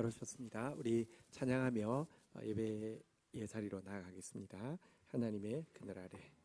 잘 오셨습니다. 우리 찬양하며 예배의 자리로 나아가겠습니다. 하나님의 그늘 아래.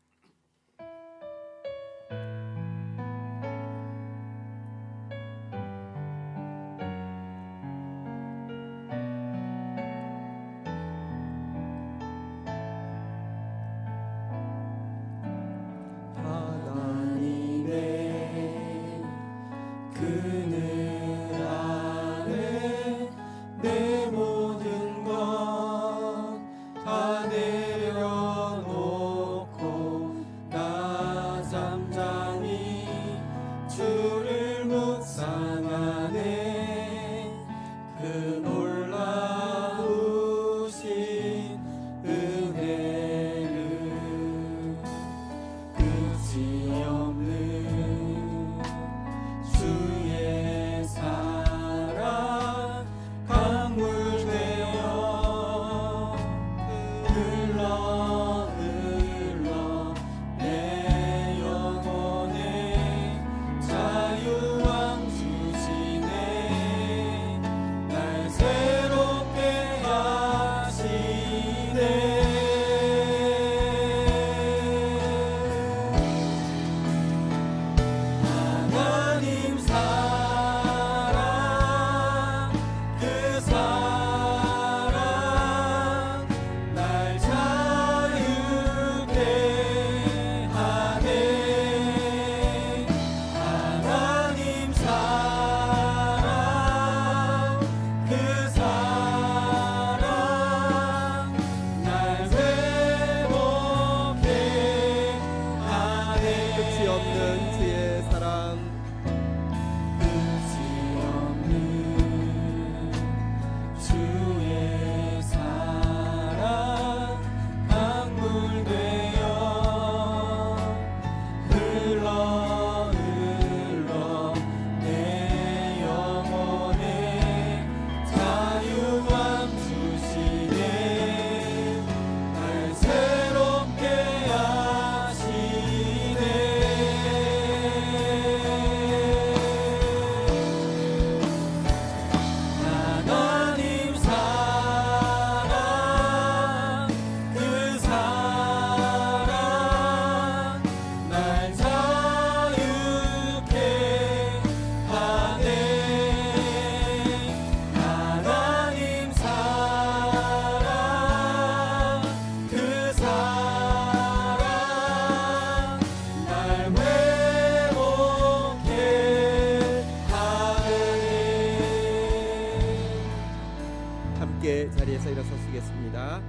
자리에서 일어서시겠습니다.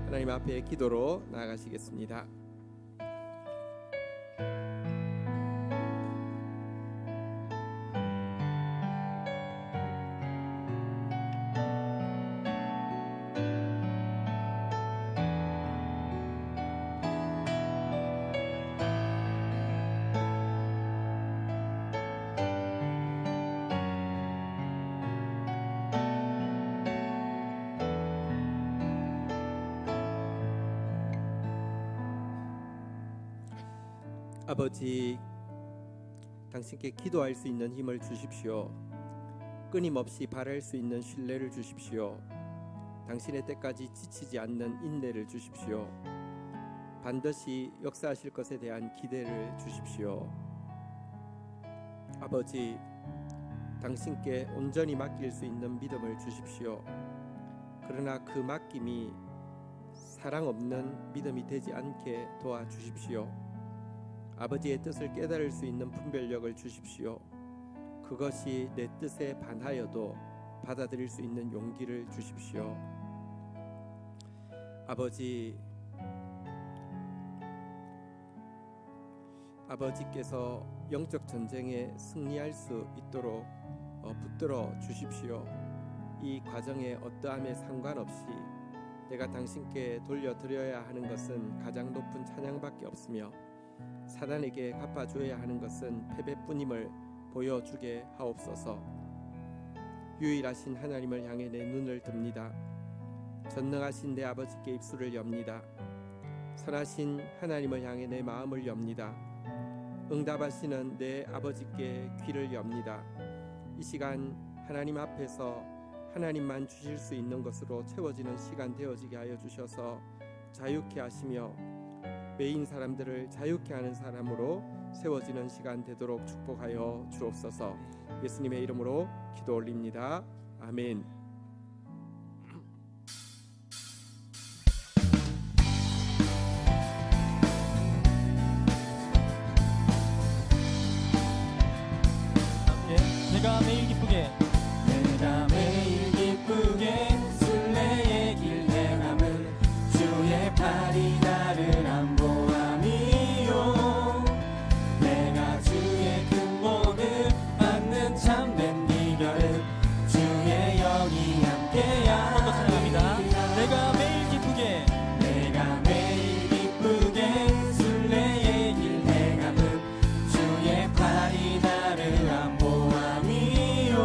하나님 앞에 기도로 나아가시겠습니다. 아버지, 당신께 기도할 수 있는 힘을 주십시오. 끊임없이 바랄 수 있는 신뢰를 주십시오. 당신의 때까지 지치지 않는 인내를 주십시오. 반드시 역사하실 것에 대한 기대를 주십시오. 아버지, 당신께 온전히 맡길 수 있는 믿음을 주십시오. 그러나 그 맡김이 사랑 없는 믿음이 되지 않게 도와주십시오. 아버지의 뜻을 깨달을 수 있는 분별력을 주십시오. 그것이 내 뜻에 반하여도 받아들일 수 있는 용기를 주십시오. 아버지께서 영적 전쟁에 승리할 수 있도록 붙들어 주십시오. 이 과정에 어떠함에 상관없이 내가 당신께 돌려드려야 하는 것은 가장 높은 찬양밖에 없으며 사단에게 갚아줘야 하는 것은 패배뿐임을 보여주게 하옵소서. 유일하신 하나님을 향해 내 눈을 듭니다. 전능하신 내 아버지께 입술을 엽니다. 선하신 하나님을 향해 내 마음을 엽니다. 응답하시는 내 아버지께 귀를 엽니다. 이 시간 하나님 앞에서 하나님만 주실 수 있는 것으로 채워지는 시간 되어지게 하여 주셔서 자유케 하시며 매인 사람들을 자유케 하는 사람으로 세워지는 시간 되도록 축복하여 주옵소서. 예수님의 이름으로 기도 올립니다. 아멘. 내가 매일 기쁘게 순례의 길 행함은 주의 팔이 나를 안보함이요 내가 주의 큰 복을 받는 참된 비결은 주의 영이 함께함이다. 내가 매일 기쁘게 순례의 길 행함은 주의 팔이 나를 안보함이요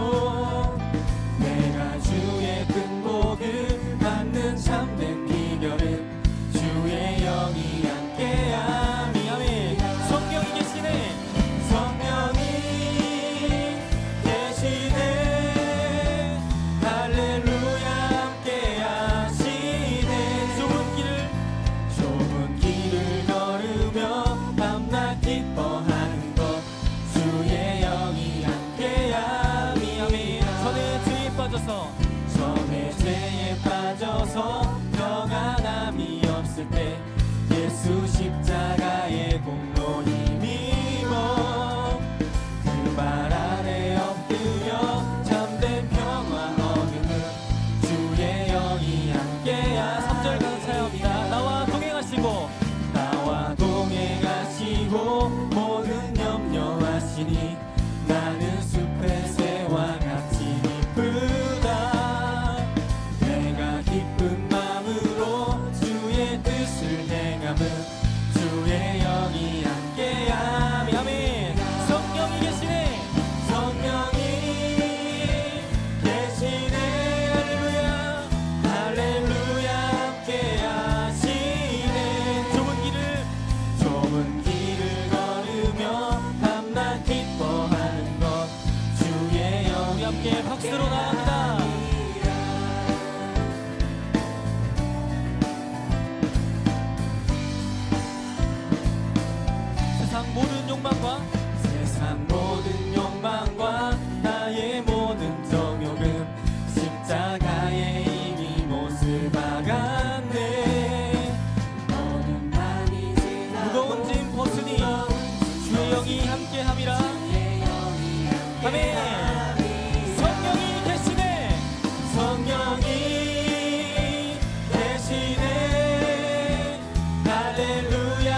내가 주의 큰 복을 받는 참된 비결은 주의 영이 함께함이. 아멘. 성령이 계시네. 성령이 계시네. 할렐루야 함께하시네. 좁은 길을 걸으며 밤낮 기뻐하는 것 주의 영이 함께함이. 아멘. 전에 죄에 빠져서 평안함이 없을 때 예수 십자가의 공로 힘입어 그 발 아래 엎드려 참된 평화 얻음은 주의 영이 함께야. 3절 감사합니다. 나와 동행하시고 모든 염려하시니 나는 숲의 새와 같이 기쁘다. 내가 기쁜 마음으로 주의 뜻을 행함은 주의 영이 함께함이. 아멘. 성령이 계시네. 성령이 계시네. 할렐루야 할렐루야 함께하시네. 좁은 길을 걸으며 밤낮 기뻐하는 것 주의 영이 함께. 박수로 나갑니다. 세상 모든 욕망과 나의 모든 정욕은 십자가에 이미 못을 박았네. 무거운 짐 벗으니 주의 영이 함께함이라. 아멘. 성령이 계시네. 성령이 계시네. 할렐루야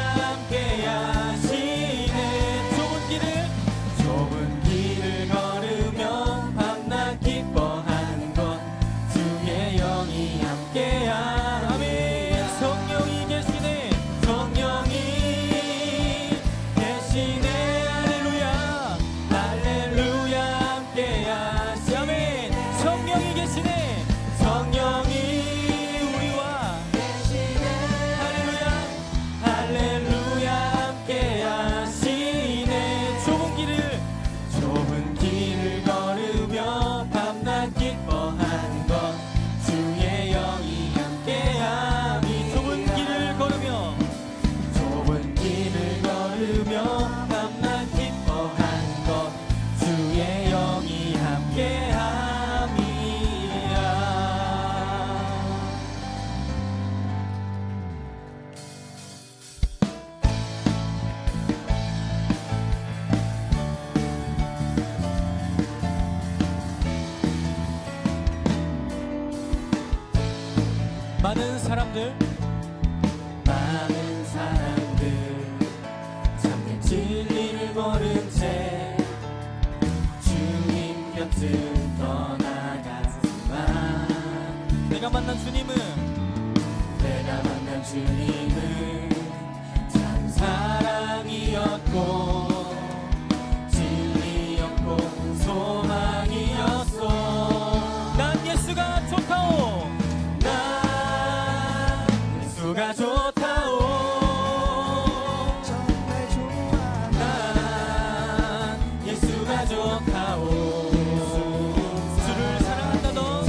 함께하시네. 좁은 길을 걸으며 밤낮 기뻐하는 것 주의 영이 함께함. 아멘. 성령이 계시네. 성령이 계시네. 할렐루야 할렐루야 함께하시. 아멘. 성령이 계시네. 성령이 우리와 계시네. 할렐루야 할렐루야 함께하시네. 좁은 길을 걸으며 밤낮 기뻐하는 것 주의 영이 함께함이. 좁은 길을 걸으며 밤낮 기뻐하는 것 주의 영이 함께함이야. 많은 사람들 참된 진리를 모른 채 주님 곁을 떠나갔지만 내가 만난 주님은 참 사랑이었고 진리였고 소망이었소. 난 예수가 좋다오. 예수가 좋다오. 정말 좋아. 난 예수가 좋다오. 주를 사랑한다. 너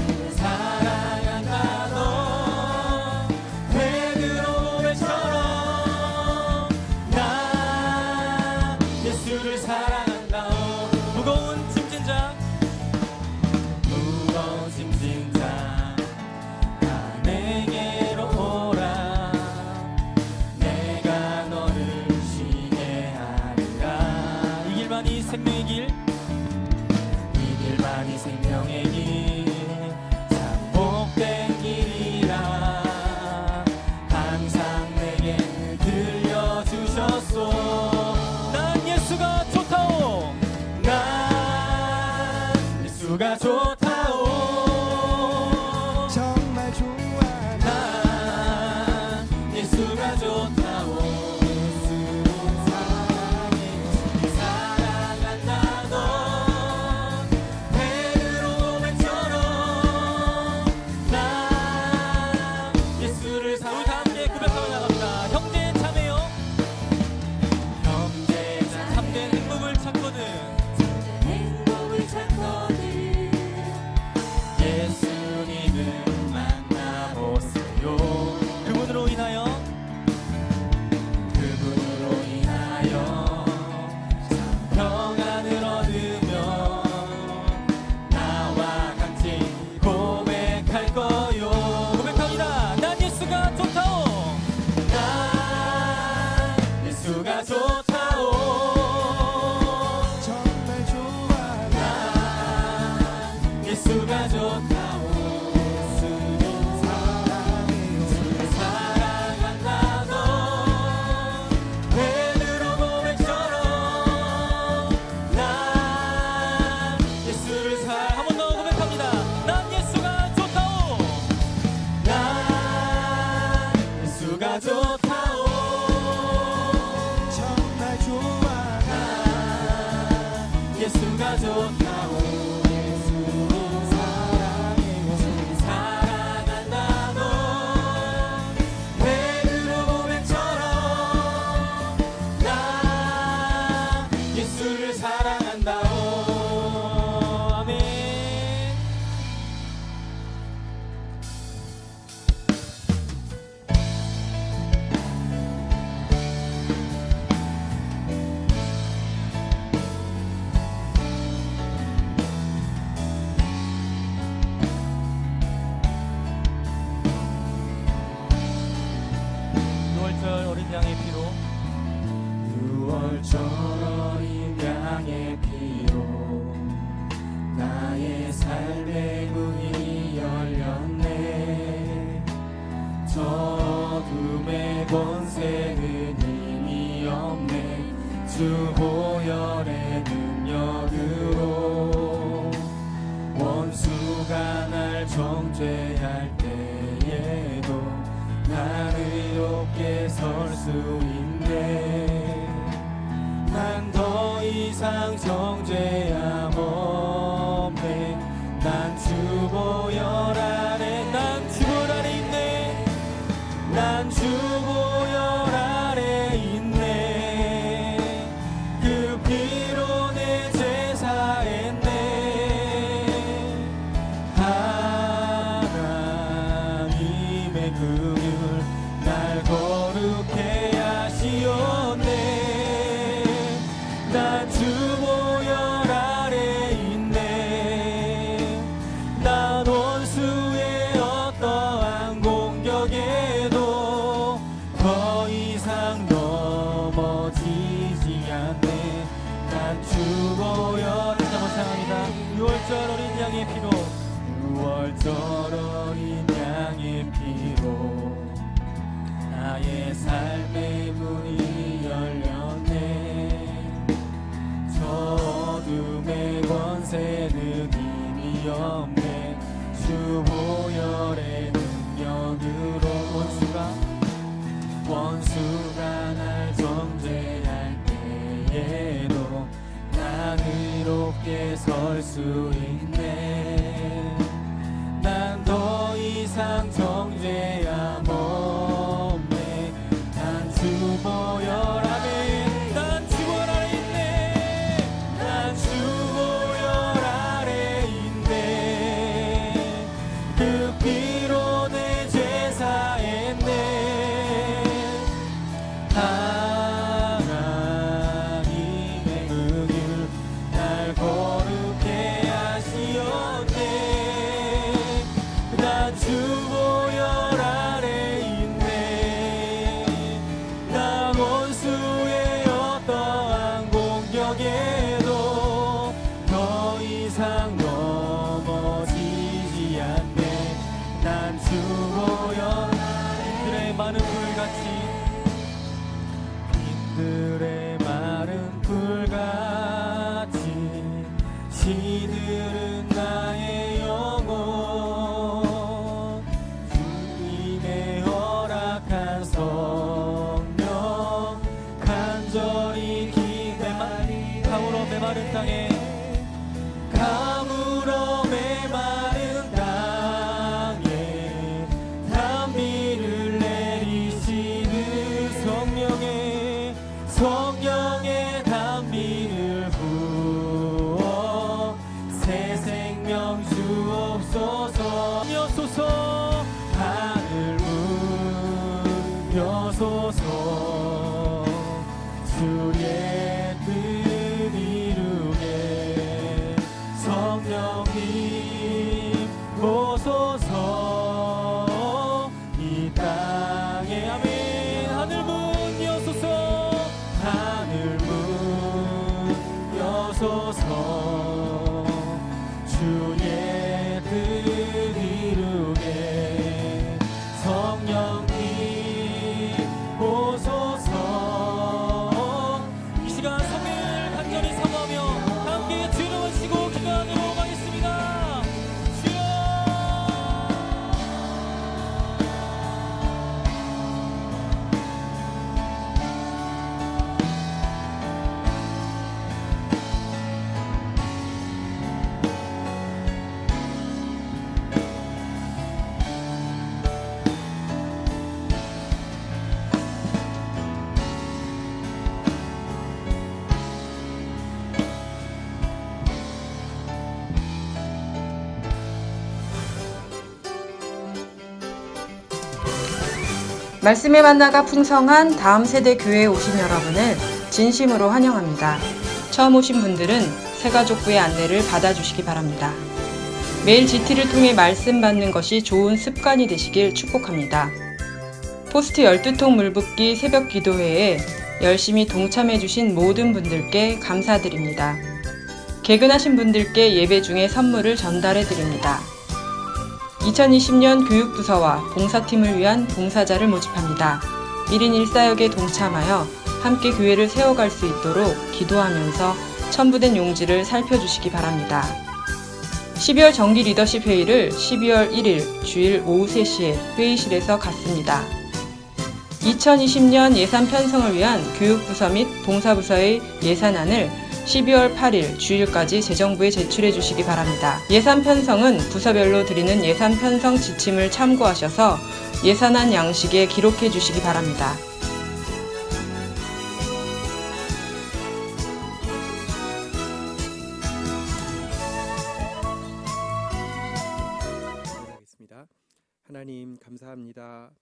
양의 피로 6월절 어린 양의 피로 나의 삶의 문이 열렸네. 저 어둠의 권세는 힘이 없네. 주 보혈의 능력으로 원수가 날 정죄할 때에도 난 의롭게 설 수 있네. 난 더 이상 정죄함 없네. 난 주 보혈 아래, 난 주 보혈 아래 있네. 난 주 보혈 아래 있네. 그 피로 내 제사했네. 하나님의 긍휼 날 거룩해 하시었네. 난 주 보혈 아래 있네. 난 원수의 어떠한 공격에도 더 이상 넘어지지 않네. 난 주 보혈 다시 한번 찬양합니다. 6월절 어린 양의 피로 6월절 어린 양의 피로 나의 삶의 문이 열렸네. 저 어둠의 권세는 힘이 없네. 주 보혈의 능력으로 원수가 날 정죄할 때에도 난 의롭게 설 수 있네. 난 더 이상 정죄함 없네. 난 주 보혈 아래, 난 주 보혈 아래 있네. 난 주 보혈 아래 있네. 그 피로 내 제사했네. 하나님의 긍휼 날 거룩해 하시었네. 난 주 보혈 아래 있네. 난 원수의 어떠한 공격에도 더 이상 넘어지지 않네. 난 주 보혈 빈들의 많은 불같이 빈들의 마른 불같이 시들은 나의 영혼. 주님의 허락한 성령 간절히 기다리 가물어 메마른 땅에 가물어 메마른 땅에 단비를 내리시는 성령의 단비를 부어 새 생명 주옵소서. 여소서 하늘 문 여소서 주의 뜻 이루게 성령님 오소서 이 땅에. 아멘. 하늘 문 여소서 하늘 문 여소서 주의 뜻 이루게 성령님 오소서. 이 시간 성령을 간절히 사모하며 함께 주의 이름을 치고 기도하도록 하겠습니다. 주여 말씀의 만나가 풍성한 다음 세대 교회에 오신 여러분을 진심으로 환영합니다. 처음 오신 분들은 새가족부의 안내를 받아주시기 바랍니다. 매일 GT를 통해 말씀 받는 것이 좋은 습관이 되시길 축복합니다. 포스트 12통 물붓기 새벽 기도회에 열심히 동참해주신 모든 분들께 감사드립니다. 개근하신 분들께 예배 중에 선물을 전달해드립니다. 2020년 교육부서와 봉사팀을 위한 봉사자를 모집합니다. 1인 1사역에 동참하여 함께 교회를 세워갈 수 있도록 기도하면서 첨부된 용지를 살펴주시기 바랍니다. 12월 정기 리더십 회의를 12월 1일 주일 오후 3시에 회의실에서 갖습니다. 2020년 예산 편성을 위한 교육부서 및 봉사부서의 예산안을 12월 8일 주일까지 재정부에 제출해 주시기 바랍니다. 예산 편성은 부서별로 드리는 예산 편성 지침을 참고하셔서 예산안 양식에 기록해 주시기 바랍니다. 기도하겠습니다. 하나님 감사합니다.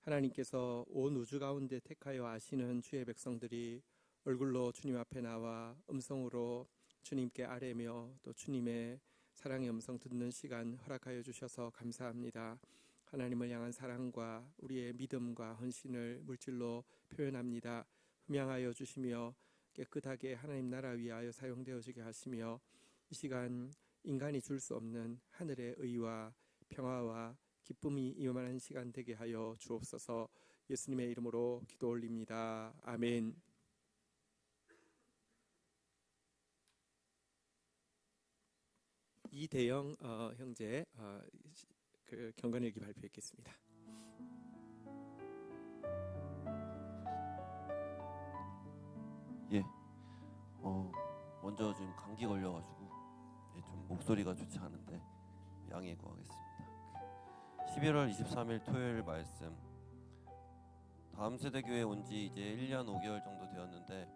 하나님께서 온 우주 가운데 택하여 아시는 주의 백성들이 얼굴로 주님 앞에 나와 음성으로 주님께 아뢰며 또 주님의 사랑의 음성 듣는 시간 허락하여 주셔서 감사합니다. 하나님을 향한 사랑과 우리의 믿음과 헌신을 물질로 표현합니다. 흠양하여 주시며 깨끗하게 하나님 나라 위하여 사용되어지게 하시며 이 시간 인간이 줄 수 없는 하늘의 의와 평화와 기쁨이 임하는 시간 되게 하여 주옵소서. 예수님의 이름으로 기도 올립니다. 아멘. 이대영 형제 그 경건일기 발표했겠습니다. 예. 먼저 지금 감기 걸려가지고 좀 목소리가 좋지 않은데 양해 구하겠습니다. 11월 23일 토요일 말씀. 다음 세대 교회 온 지 이제 1년 5개월 정도 되었는데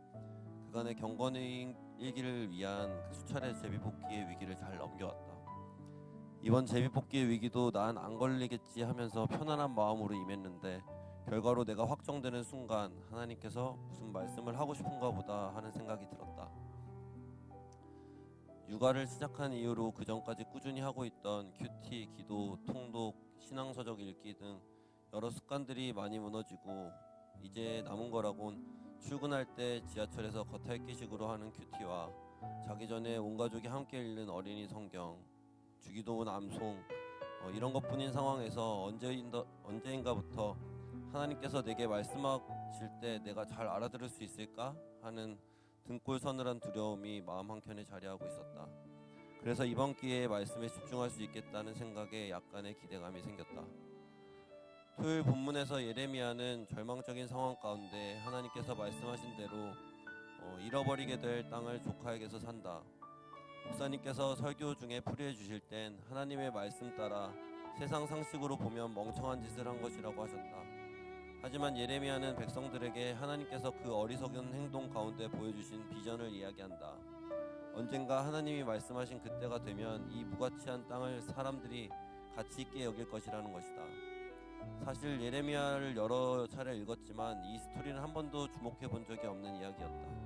그간의 경건의 일기를 위한 수차례 제비뽑기의 위기를 잘 넘겨왔다. 이번 제비뽑기의 위기도 난 안 걸리겠지 하면서 편안한 마음으로 임했는데 결과로 내가 확정되는 순간 하나님께서 무슨 말씀을 하고 싶은가 보다 하는 생각이 들었다. 육아를 시작한 이후로 그 전까지 꾸준히 하고 있던 큐티, 기도, 통독, 신앙서적 읽기 등 여러 습관들이 많이 무너지고 이제 남은 거라곤 출근할 때 지하철에서 겉핥기식으로 하는 큐티와 자기 전에 온 가족이 함께 읽는 어린이 성경, 주기도문 암송 이런 것뿐인 상황에서 언제인가부터 하나님께서 내게 말씀하실 때 내가 잘 알아들을 수 있을까 하는 등골 서늘한 두려움이 마음 한켠에 자리하고 있었다. 그래서 이번 기회에 말씀에 집중할 수 있겠다는 생각에 약간의 기대감이 생겼다. 토요일 본문에서 예레미야는 절망적인 상황 가운데 하나님께서 말씀하신 대로 잃어버리게 될 땅을 조카에게서 산다. 목사님께서 설교 중에 풀이해 주실 땐 하나님의 말씀 따라 세상 상식으로 보면 멍청한 짓을 한 것이라고 하셨다. 하지만 예레미야는 백성들에게 하나님께서 그 어리석은 행동 가운데 보여주신 비전을 이야기한다. 언젠가 하나님이 말씀하신 그때가 되면 이 무가치한 땅을 사람들이 가치 있게 여길 것이라는 것이다. 사실 예레미야를 여러 차례 읽었지만 이 스토리는 한 번도 주목해 본 적이 없는 이야기였다.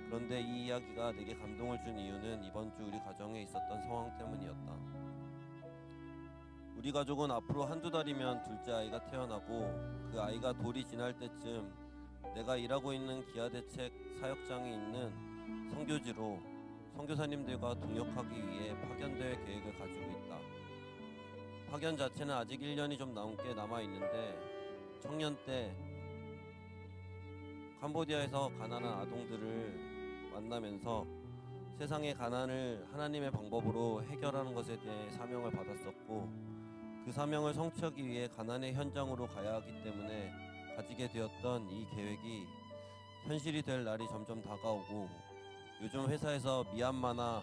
그런데 이 이야기가 내게 감동을 준 이유는 이번 주 우리 가정에 있었던 상황 때문이었다. 우리 가족은 앞으로 한두 달이면 둘째 아이가 태어나고 그 아이가 돌이 지날 때쯤 내가 일하고 있는 기아대책 사역장에 있는 선교지로 선교사님들과 동역하기 위해 파견될 계획을 가지고 있다. 파견 자체는 아직 1년이 좀 넘게 남아있는데 청년 때 캄보디아에서 가난한 아동들을 만나면서 세상의 가난을 하나님의 방법으로 해결하는 것에 대해 사명을 받았었고 그 사명을 성취하기 위해 가난의 현장으로 가야 하기 때문에 가지게 되었던 이 계획이 현실이 될 날이 점점 다가오고 요즘 회사에서 미얀마나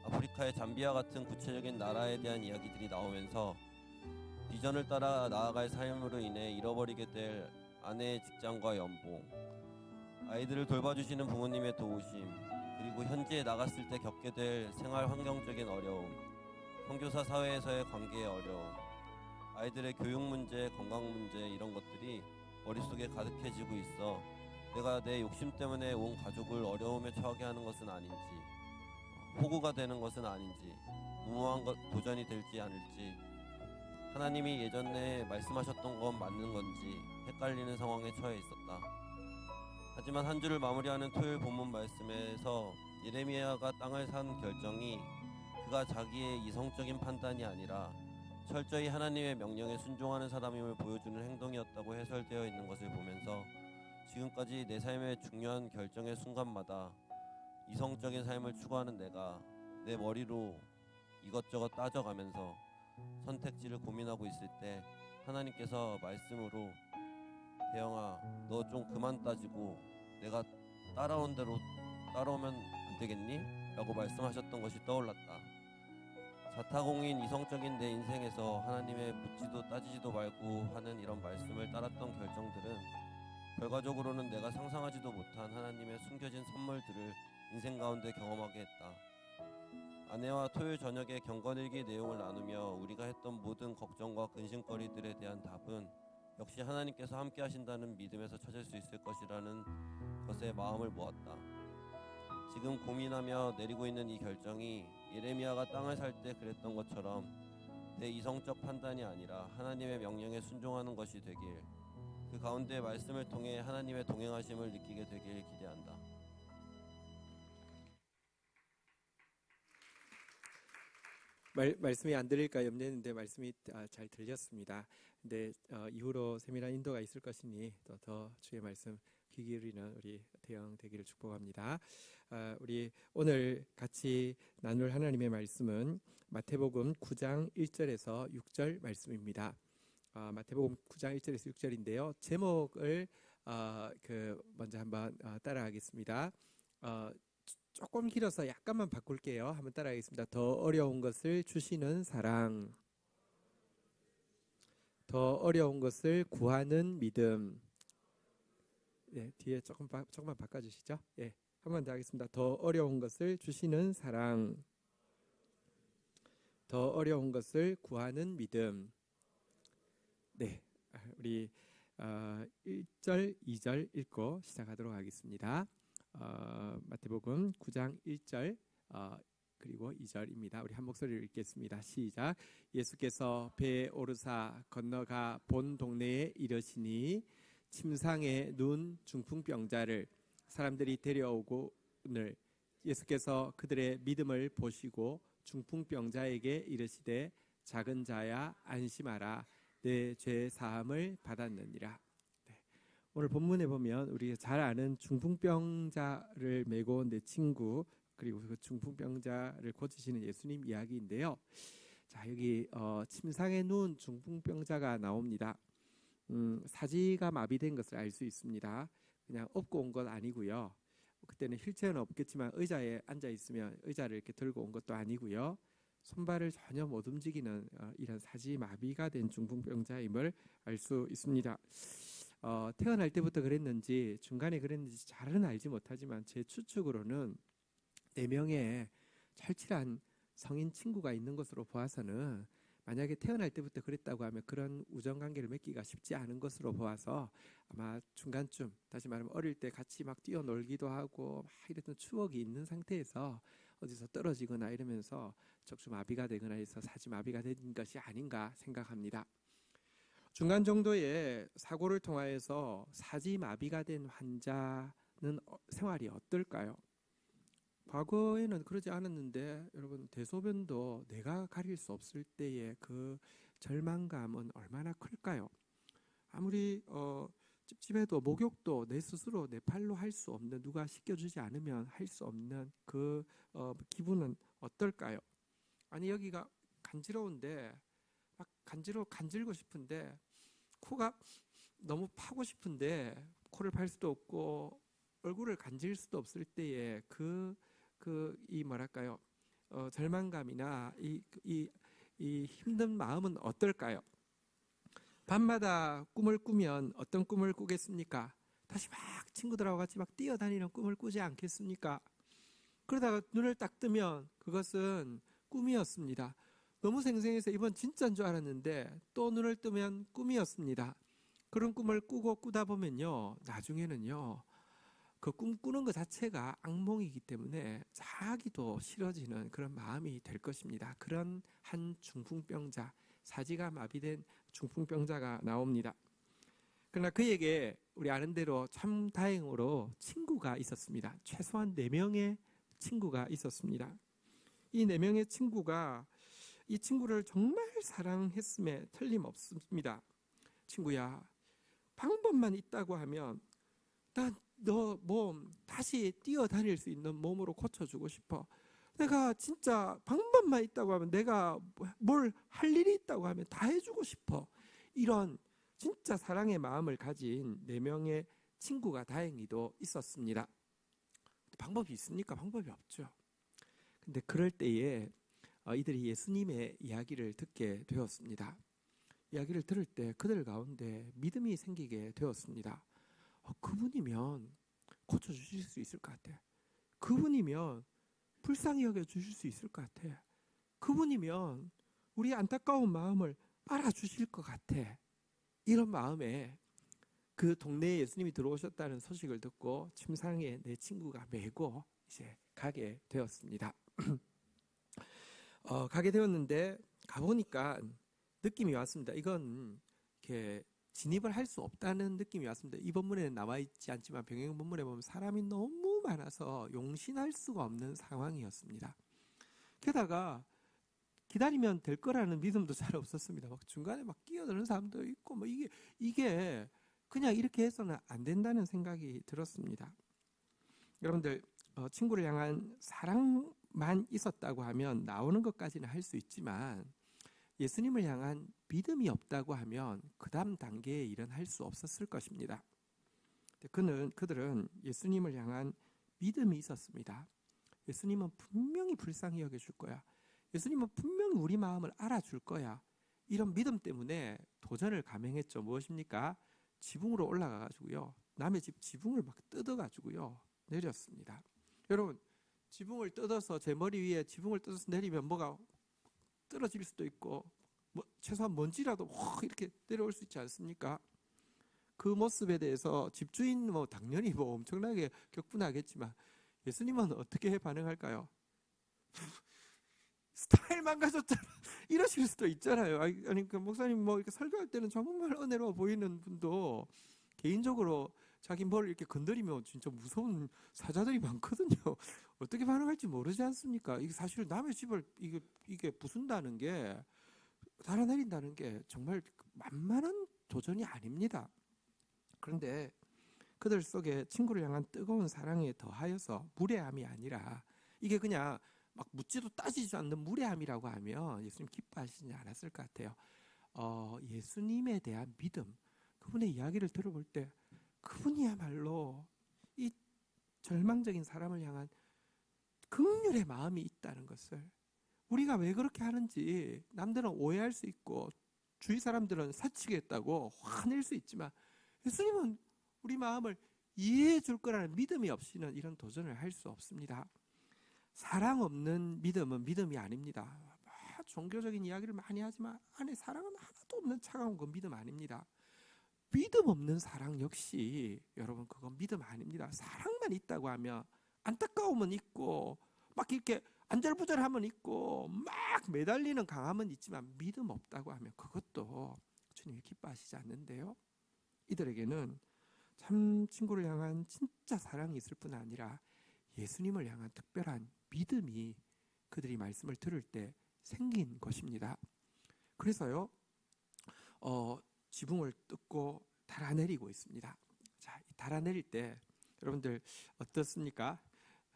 아프리카의 잠비아 같은 구체적인 나라에 대한 이야기들이 나오면서 비전을 따라 나아갈 삶으로 인해 잃어버리게 될 아내의 직장과 연봉, 아이들을 돌봐주시는 부모님의 도우심, 그리고 현지에 나갔을 때 겪게 될 생활 환경적인 어려움, 선교사 사회에서의 관계의 어려움, 아이들의 교육 문제, 건강 문제 이런 것들이 머릿속에 가득해지고 있어 내가 내 욕심 때문에 온 가족을 어려움에 처하게 하는 것은 아닌지, 호구가 되는 것은 아닌지, 무모한 도전이 될지 않을지 하나님이 예전에 말씀하셨던 건 맞는 건지 헷갈리는 상황에 처해 있었다. 하지만 한 주를 마무리하는 토요일 본문 말씀에서 예레미야가 땅을 산 결정이 그가 자기의 이성적인 판단이 아니라 철저히 하나님의 명령에 순종하는 사람임을 보여주는 행동이었다고 해설되어 있는 것을 보면서 지금까지 내 삶의 중요한 결정의 순간마다 이성적인 삶을 추구하는 내가 내 머리로 이것저것 따져가면서 선택지를 고민하고 있을 때 하나님께서 말씀으로 대영아, 너 좀 그만 따지고 내가 따라온 대로 따라오면 안 되겠니? 라고 말씀하셨던 것이 떠올랐다. 자타공인 이성적인 내 인생에서 하나님의 묻지도 따지지도 말고 하는 이런 말씀을 따랐던 결정들은 결과적으로는 내가 상상하지도 못한 하나님의 숨겨진 선물들을 인생 가운데 경험하게 했다. 아내와 토요일 저녁에 경건일기 내용을 나누며 우리가 했던 모든 걱정과 근심거리들에 대한 답은 역시 하나님께서 함께 하신다는 믿음에서 찾을 수 있을 것이라는 것에 마음을 모았다. 지금 고민하며 내리고 있는 이 결정이 예레미야가 땅을 살 때 그랬던 것처럼 내 이성적 판단이 아니라 하나님의 명령에 순종하는 것이 되길, 그 가운데 말씀을 통해 하나님의 동행하심을 느끼게 되길 기대한다. 말씀이 안 들릴까 염려했는데 말씀이 잘 들렸습니다. 근데 이후로 세밀한 인도가 있을 것이니 더 주의 말씀 귀 기울이는 우리 대영 되기를 축복합니다. 우리 오늘 같이 나눌 하나님의 말씀은 마태복음 9장 1절에서 6절 말씀입니다. 마태복음 9장 1절에서 6절인데요. 제목을 먼저 한번 따라하겠습니다. 조금 길어서 약간만 바꿀게요. 한번 따라하겠습니다. 더 어려운 것을 주시는 사랑, 더 어려운 것을 구하는 믿음. 네, 뒤에 조금만 바꿔주시죠. 예, 한 번 더 하겠습니다. 더 어려운 것을 주시는 사랑, 더 어려운 것을 구하는 믿음. 네, 우리 1절, 2절 읽고 시작하도록 하겠습니다. 마태복음 9장 1절 그리고 2절입니다. 우리 한 목소리로 읽겠습니다. 시작. 예수께서 배에 오르사 건너가 본 동네에 이르시니 침상에 누운 중풍병자를 사람들이 데려오고늘 예수께서 그들의 믿음을 보시고 중풍병자에게 이르시되 작은 자야 안심하라 내 죄 사함을 받았느니라. 오늘 본문에 보면 우리가 잘 아는 중풍병자를 메고 온 내 친구 그리고 그 중풍병자를 고치시는 예수님 이야기인데요. 자, 여기 침상에 누운 중풍병자가 나옵니다. 사지가 마비된 것을 알 수 있습니다. 그냥 업고 온 것 아니고요. 그때는 휠체어는 없겠지만 의자에 앉아 있으면 의자를 이렇게 들고 온 것도 아니고요. 손발을 전혀 못 움직이는 이런 사지 마비가 된 중풍병자임을 알 수 있습니다. 태어날 때부터 그랬는지 중간에 그랬는지 잘은 알지 못하지만 제 추측으로는 4명의 철칠한 성인 친구가 있는 것으로 보아서는 만약에 태어날 때부터 그랬다고 하면 그런 우정관계를 맺기가 쉽지 않은 것으로 보아서 아마 중간쯤 다시 말하면 어릴 때 같이 막 뛰어놀기도 하고 막 이랬던 추억이 있는 상태에서 어디서 떨어지거나 이러면서 척추마비가 되거나 해서 사지마비가 된 것이 아닌가 생각합니다. 중간 정도의 사고를 통하여서 사지마비가 된 환자는 생활이 어떨까요? 과거에는 그러지 않았는데 여러분 대소변도 내가 가릴 수 없을 때의 그 절망감은 얼마나 클까요? 아무리 찝찝해도 목욕도 내 스스로 내 팔로 할 수 없는 누가 시켜주지 않으면 할 수 없는 그 기분은 어떨까요? 아니 여기가 간지러운데 막 간질고 싶은데 코가 너무 파고 싶은데 코를 팔 수도 없고 얼굴을 간질 수도 없을 때에 이 뭐랄까요 절망감이나 이 힘든 마음은 어떨까요? 밤마다 꿈을 꾸면 어떤 꿈을 꾸겠습니까? 다시 막 친구들하고 같이 막 뛰어다니는 꿈을 꾸지 않겠습니까? 그러다가 눈을 딱 뜨면 그것은 꿈이었습니다. 너무 생생해서 이번 진짜인 줄 알았는데 또 눈을 뜨면 꿈이었습니다. 그런 꿈을 꾸다 보면요 나중에는요 그 꿈 꾸는 것 자체가 악몽이기 때문에 자기도 싫어지는 그런 마음이 될 것입니다. 그런 한 중풍병자 사지가 마비된 중풍병자가 나옵니다. 그러나 그에게 우리 아는 대로 참 다행으로 친구가 있었습니다. 최소한 4명의 친구가 있었습니다. 이 4명의 친구가 이 친구를 정말 사랑했음에 틀림없습니다. 친구야, 방법만 있다고 하면 난 너 몸 다시 뛰어다닐 수 있는 몸으로 고쳐주고 싶어. 내가 진짜 방법만 있다고 하면, 내가 뭘 할 일이 있다고 하면 다 해주고 싶어. 이런 진짜 사랑의 마음을 가진 4명의 친구가 다행히도 있었습니다. 방법이 있습니까? 방법이 없죠. 근데 그럴 때에 이들이 예수님의 이야기를 듣게 되었습니다. 이야기를 들을 때 그들 가운데 믿음이 생기게 되었습니다. 그분이면 고쳐주실 수 있을 것 같아. 그분이면 불쌍히 여겨주실 수 있을 것 같아. 그분이면 우리 안타까운 마음을 알아주실 것 같아. 이런 마음에 그 동네에 예수님이 들어오셨다는 소식을 듣고 침상에 내 친구가 메고 이제 가게 되었습니다. 가게 되었는데 가보니까 느낌이 왔습니다. 이건 이렇게 진입을 할 수 없다는 느낌이 왔습니다. 이 본문에는 나와 있지 않지만 병행 본문에 보면 사람이 너무 많아서 용신할 수가 없는 상황이었습니다. 게다가 기다리면 될 거라는 믿음도 잘 없었습니다. 막 중간에 막 끼어드는 사람도 있고, 뭐 이게 그냥 이렇게 해서는 안 된다는 생각이 들었습니다. 여러분들, 친구를 향한 사랑만 있었다고 하면 나오는 것까지는 할 수 있지만, 예수님을 향한 믿음이 없다고 하면 그 다음 단계의 일은 할 수 없었을 것입니다. 그들은 예수님을 향한 믿음이 있었습니다. 예수님은 분명히 불쌍히 여겨줄 거야. 예수님은 분명히 우리 마음을 알아줄 거야. 이런 믿음 때문에 도전을 감행했죠. 무엇입니까? 지붕으로 올라가가지고요, 남의 집 지붕을 막 뜯어가지고요 내렸습니다. 여러분, 지붕을 뜯어서 제 머리 위에 지붕을 뜯어서 내리면 뭐가 떨어질 수도 있고, 최소한 먼지라도 확 이렇게 내려올 수 있지 않습니까? 그 모습에 대해서 집주인 당연히 엄청나게 격분하겠지만, 예수님은 어떻게 반응할까요? 스타일 망가졌잖아. 이러실 수도 있잖아요. 아니 그 목사님 이렇게 설교할 때는 정말 은혜로워 보이는 분도 개인적으로 자기 머리를 이렇게 건드리면 진짜 무서운 사자들이 많거든요. 어떻게 반응할지 모르지 않습니까? 이게 사실 남의 집을 이게 부순다는 게, 달아내린다는 게 정말 만만한 도전이 아닙니다. 그런데 그들 속에 친구를 향한 뜨거운 사랑에 더하여서 무례함이 아니라, 이게 그냥 막 묻지도 따지지 않는 무례함이라고 하면 예수님 기뻐하시지 않았을 것 같아요. 예수님에 대한 믿음, 그분의 이야기를 들어볼 때 그분이야말로 이 절망적인 사람을 향한 긍휼의 마음이 있다는 것을, 우리가 왜 그렇게 하는지 남들은 오해할 수 있고 주위 사람들은 사치겠다고 화낼 수 있지만, 예수님은 우리 마음을 이해해 줄 거라는 믿음이 없이는 이런 도전을 할 수 없습니다. 사랑 없는 믿음은 믿음이 아닙니다. 종교적인 이야기를 많이 하지만 안에 사랑은 하나도 없는 차가운 건 믿음 아닙니다. 믿음 없는 사랑 역시 여러분, 그건 믿음 아닙니다. 사랑만 있다고 하면 안타까움은 있고 막 이렇게 안절부절함은 있고 막 매달리는 강함은 있지만, 믿음 없다고 하면 그것도 주님이 기뻐하시지 않는데요. 이들에게는 참 친구를 향한 진짜 사랑이 있을 뿐 아니라 예수님을 향한 특별한 믿음이 그들이 말씀을 들을 때 생긴 것입니다. 그래서요, 지붕을 뜯고 달아내리고 있습니다. 자, 달아내릴 때 여러분들 어떻습니까?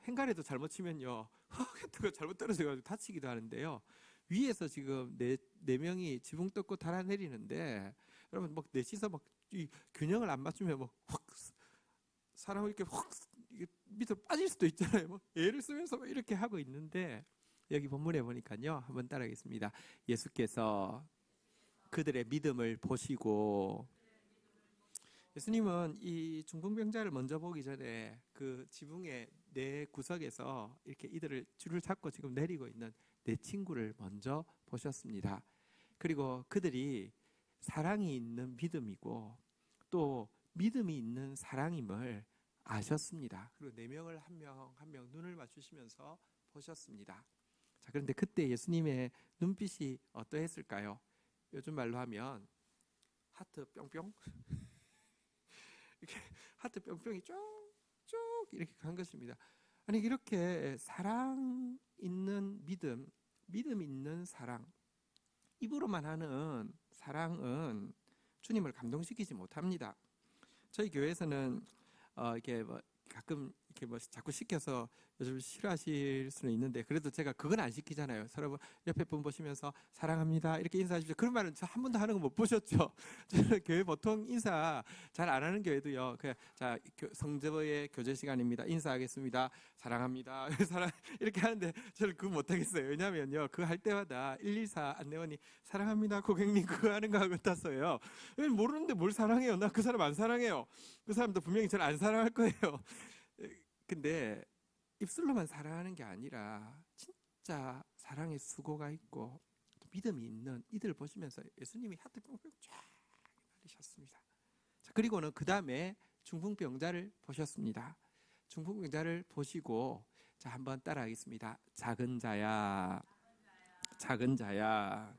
행간에도 잘못 치면요, 같은 거 잘못 떨어져가지고 다치기도 하는데요. 위에서 지금 네 명이 지붕 뜯고 달아내리는데, 여러분 막 넷이서 막 이 균형을 안 맞추면 막 확 사람을 이렇게 확 밑으로 빠질 수도 있잖아요. 막 애를 쓰면서 막 이렇게 하고 있는데, 여기 본문에 보니까요, 한번 따라하겠습니다. 예수께서 그들의 믿음을 보시고, 예수님은 이 중풍병자를 먼저 보기 전에 그 지붕의 네 구석에서 이렇게 이들을 줄을 잡고 지금 내리고 있는 네 친구를 먼저 보셨습니다. 그리고 그들이 사랑이 있는 믿음이고 또 믿음이 있는 사랑임을 아셨습니다. 그리고 네 명을 한 명 한 명 눈을 맞추시면서 보셨습니다. 자, 그런데 그때 예수님의 눈빛이 어떠했을까요? 요즘 말로 하면 하트 뿅뿅 이렇게 하트 뿅뿅이 쭉쭉 이렇게 간 것입니다. 아니 이렇게 사랑 있는 믿음 있는 사랑, 입으로만 하는 사랑은 주님을 감동시키지 못합니다. 저희 교회에서는 이렇게 뭐 가끔 이렇게 뭐 자꾸 시켜서 요즘 싫어하실 수는 있는데 그래도 제가 그건 안 시키잖아요. 서로 옆에 분 보시면서 사랑합니다 이렇게 인사하십시오. 그런 말은 저 한 번도 하는 거 못 보셨죠? 저는 교회 보통 인사 잘 안 하는 교회도요. 그냥 자 성저의 교제 시간입니다. 인사하겠습니다. 사랑합니다. 사랑 이렇게 하는데 저는 그거 못 하겠어요. 왜냐면요 그거 할 때마다 114 안내원이 사랑합니다 고객님 그거 하는 거 같아서요. 모르는데 뭘 사랑해요? 나 그 사람 안 사랑해요. 그 사람도 분명히 저를 안 사랑할 거예요. 근데 입술로만 사랑하는 게 아니라 진짜 사랑의 수고가 있고 믿음이 있는 이들을 보시면서 예수님이 하트 뿅뿅 쫙 날리셨습니다. 자, 그리고는 그 다음에 중풍병자를 보셨습니다. 중풍병자를 보시고 자 한번 따라하겠습니다. 작은 자야, 작은 자야.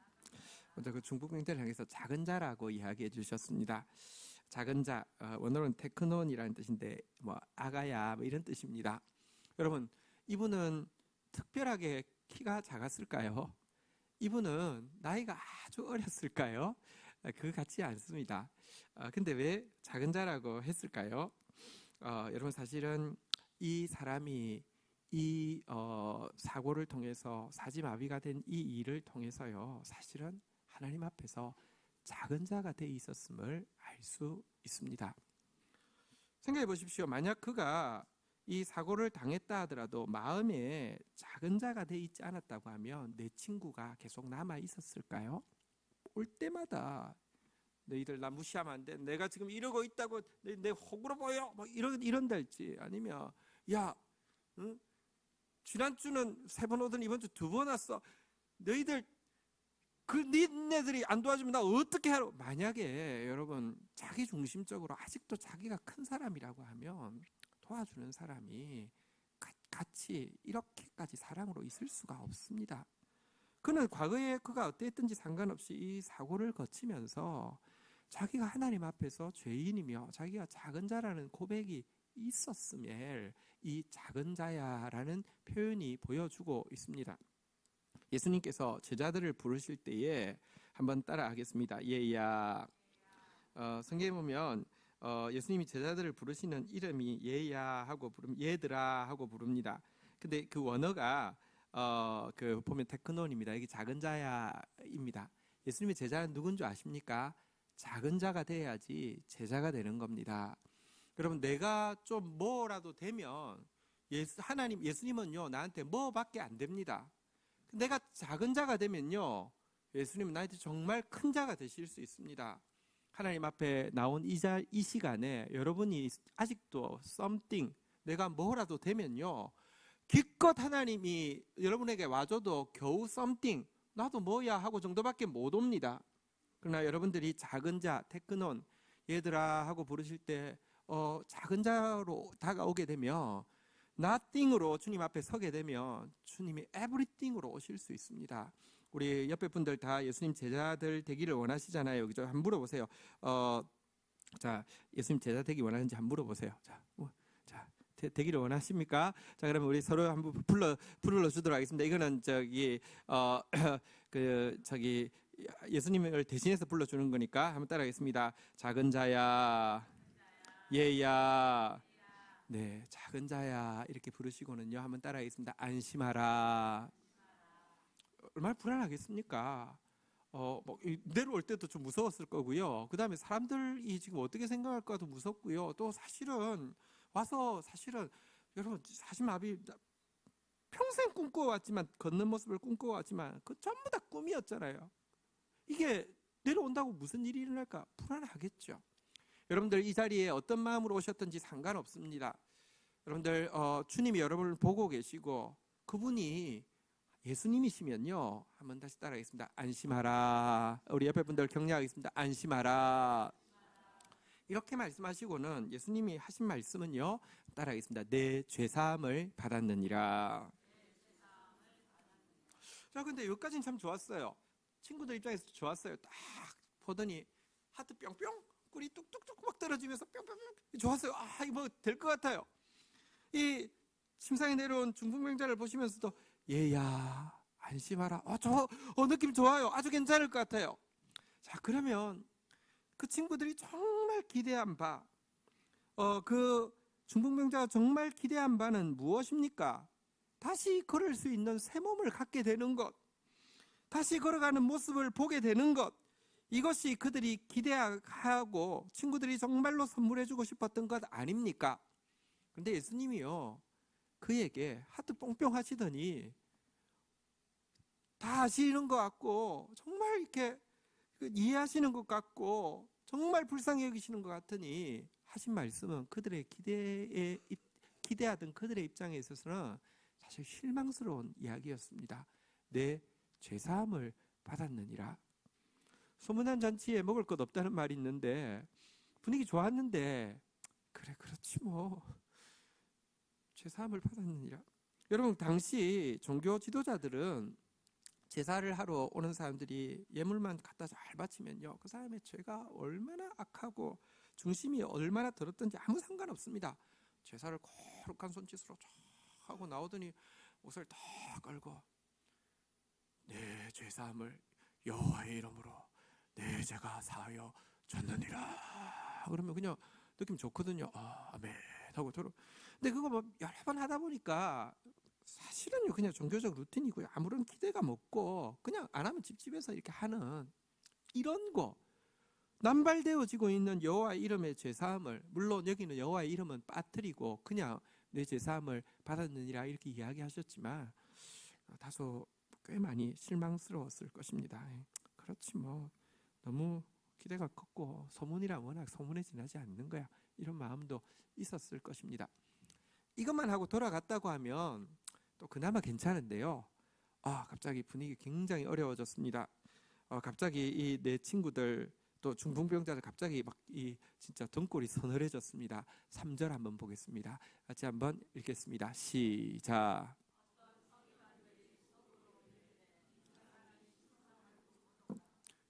먼저 그 중풍병자를 향해서 작은 자라고 이야기해 주셨습니다. 작은 자, 원어로는 테크논이라는 뜻인데 뭐 아가야 뭐 이런 뜻입니다. 여러분 이분은 특별하게 키가 작았을까요? 이분은 나이가 아주 어렸을까요? 그거 같지 않습니다. 근데 왜 작은 자라고 했을까요? 여러분 사실은 이 사람이 이 사고를 통해서 사지마비가 된 이 일을 통해서요 사실은 하나님 앞에서 작은 자가 돼 있었음을 알 수 있습니다. 생각해 보십시오. 만약 그가 이 사고를 당했다 하더라도 마음에 작은 자가 돼 있지 않았다고 하면 내 친구가 계속 남아 있었을까요? 올 때마다 너희들 나 무시하면 안 돼. 내가 지금 이러고 있다고 내 호구로 보여. 뭐 이런달지 아니면 야, 응? 지난주는 3번 오더니 이번 주 2번 왔어. 너희들 그 니네들이 안 도와주면 나 어떻게 하러? 만약에 여러분 자기 중심적으로 아직도 자기가 큰 사람이라고 하면 도와주는 사람이 같이 이렇게까지 사랑으로 있을 수가 없습니다. 그는 과거에 그가 어땠든지 상관없이 이 사고를 거치면서 자기가 하나님 앞에서 죄인이며 자기가 작은 자라는 고백이 있었음에 이 작은 자야라는 표현이 보여주고 있습니다. 예수님께서 제자들을 부르실 때에 한번 따라하겠습니다. 얘야. 성경에 보면 예수님이 제자들을 부르시는 이름이 얘야 하고 얘들아 하고 부릅니다. 근데 그 원어가 그 보면 테크논입니다. 이게 작은 자야입니다. 예수님의 제자는 누군 줄 아십니까? 작은 자가 돼야지 제자가 되는 겁니다. 여러분 내가 좀 뭐라도 되면 예수님은요 나한테 뭐밖에 안 됩니다. 내가 작은 자가 되면요 예수님은 나한테 정말 큰 자가 되실 수 있습니다. 하나님 앞에 나온 이 시간에 여러분이 아직도 something 내가 뭐라도 되면요 기껏 하나님이 여러분에게 와줘도 겨우 something 나도 뭐야 하고 정도밖에 못 옵니다. 그러나 여러분들이 작은 자 테크논 얘들아 하고 부르실 때 작은 자로 다가오게 되면 nothing으로 주님 앞에 서게 되면 주님이 everything으로 오실 수 있습니다. 우리 옆에 분들 다 예수님 제자들 되기를 원하시잖아요. 그죠? 한번 물어보세요. 자, 예수님 제자 되기 원하는지 한번 물어보세요. 자, 되기를 원하십니까? 자, 그러면 우리 서로 한번 불러주도록 하겠습니다. 이거는 예수님을 대신해서 불러주는 거니까 한번 따라하겠습니다. 작은 자야, 얘야. 네, 작은 자야 이렇게 부르시고는요 한번 따라하겠습니다. 안심하라. 얼마나 불안하겠습니까? 내려올 때도 좀 무서웠을 거고요. 그 다음에 사람들이 지금 어떻게 생각할까도 무섭고요. 또 사실은 와서 여러분 사지마비 평생 꿈꿔왔지만 걷는 모습을 꿈꿔왔지만 그 전부 다 꿈이었잖아요. 이게 내려온다고 무슨 일이 일어날까 불안하겠죠. 여러분들 이 자리에 어떤 마음으로 오셨든지 상관없습니다. 여러분들 주님이 여러분을 보고 계시고 그분이 예수님이시면요 한번 다시 따라하겠습니다. 안심하라. 우리 옆에 분들 격려하겠습니다. 안심하라. 이렇게 말씀하시고는 예수님이 하신 말씀은요 따라하겠습니다. 내 죄사함을 받았느니라. 자, 근데 여기까지는 참 좋았어요. 친구들 입장에서 좋았어요. 딱 보더니 하트 뿅뿅, 꿀이 뚝뚝뚝 막 떨어지면서 뿅뿅뿅 좋았어요. 아, 이거 뭐 될 것 같아요. 이 침상에 내려온 중풍병자를 보시면서도 얘야 안심하라. 느낌 좋아요. 아주 괜찮을 것 같아요. 자, 그러면 그 친구들이 정말 기대한 바, 그 중풍병자가 정말 기대한 바는 무엇입니까? 다시 걸을 수 있는 새 몸을 갖게 되는 것, 다시 걸어가는 모습을 보게 되는 것, 이것이 그들이 기대하고 친구들이 정말로 선물해주고 싶었던 것 아닙니까? 그런데 예수님이요, 그에게 하트 뽕뽕 하시더니 다 아시는 것 같고 정말 이렇게 이해하시는 것 같고 정말 불쌍히 여기시는 것 같으니 하신 말씀은 그들의 기대하던 그들의 입장에 있어서는 사실 실망스러운 이야기였습니다. 내 죄사함을 받았느니라. 소문난 잔치에 먹을 것 없다는 말이 있는데 분위기 좋았는데 그래 그렇지 뭐 죄사함을 받았느니라. 여러분, 당시 종교 지도자들은 제사를 하러 오는 사람들이 예물만 갖다 잘 바치면요, 그 사람의 죄가 얼마나 악하고 중심이 얼마나 들었든지 아무 상관없습니다. 제사를 거룩한 손짓으로 쫙 하고 나오더니 옷을 다 깔고 내 죄사함을 여호와의 이름으로 내 죄가 사하여 줬느니라 그러면 그냥 느낌 좋거든요. 아멘 하고 들어. 근데 그거 뭐 여러 번 하다 보니까 사실은요 그냥 종교적 루틴이고요, 아무런 기대감 없고 그냥 안 하면 찝찝해서 이렇게 하는 이런 거, 남발되어지고 있는 여호와의 이름의 죄사함을, 물론 여기는 여호와의 이름은 빠뜨리고 그냥 내 죄사함을 받았느니라 이렇게 이야기하셨지만 다소 꽤 많이 실망스러웠을 것입니다. 그렇지 뭐 너무 기대가 컸고 소문이라 워낙 소문에 지나지 않는 거야, 이런 마음도 있었을 것입니다. 이것만 하고 돌아갔다고 하면 또 그나마 괜찮은데요, 갑자기 분위기 굉장히 어려워졌습니다. 갑자기 이 내 친구들 또 중풍병자들 갑자기 막 진짜 등골이 서늘해졌습니다. 3절 한번 보겠습니다. 같이 한번 읽겠습니다. 시작.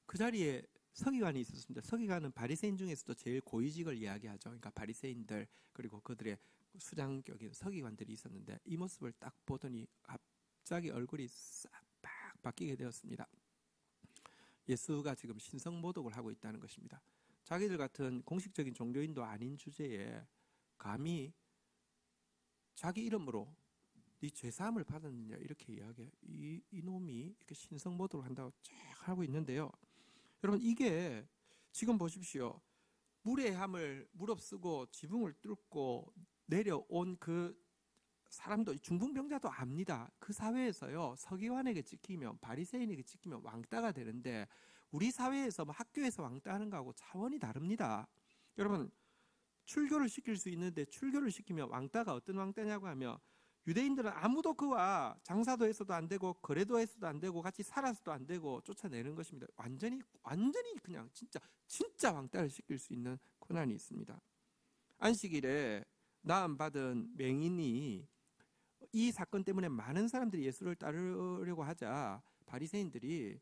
그 자리에 서기관이 있었습니다. 서기관은 바리새인 중에서도 제일 고위직을 이야기하죠. 그러니까 바리새인들 그리고 그들의 수장격인 서기관들이 있었는데 이 모습을 딱 보더니 갑자기 얼굴이 싹 바뀌게 되었습니다. 예수가 지금 신성모독을 하고 있다는 것입니다. 자기들 같은 공식적인 종교인도 아닌 주제에 감히 자기 이름으로 네 죄사함을 받았느냐 이렇게 이야기해. 이놈이 이렇게 신성모독을 한다고 쫙 하고 있는데요. 여러분, 이게 지금 보십시오. 무례함을 무릅쓰고 지붕을 뚫고 내려온 그 사람도, 중풍병자도 압니다. 그 사회에서요, 서기관에게 찍히면, 바리새인에게 찍히면 왕따가 되는데 우리 사회에서 뭐 학교에서 왕따하는 거하고 차원이 다릅니다. 여러분, 출교를 시킬 수 있는데 출교를 시키면 왕따가 어떤 왕따냐고 하면 유대인들은 아무도 그와 장사도 해서도 안 되고 거래도 해서도 안 되고 같이 살아서도 안 되고 쫓아내는 것입니다. 완전히 그냥 진짜 왕따를 시킬 수 있는 고난이 있습니다. 안식일에 나음받은 맹인이 이 사건 때문에 많은 사람들이 예수를 따르려고 하자 바리새인들이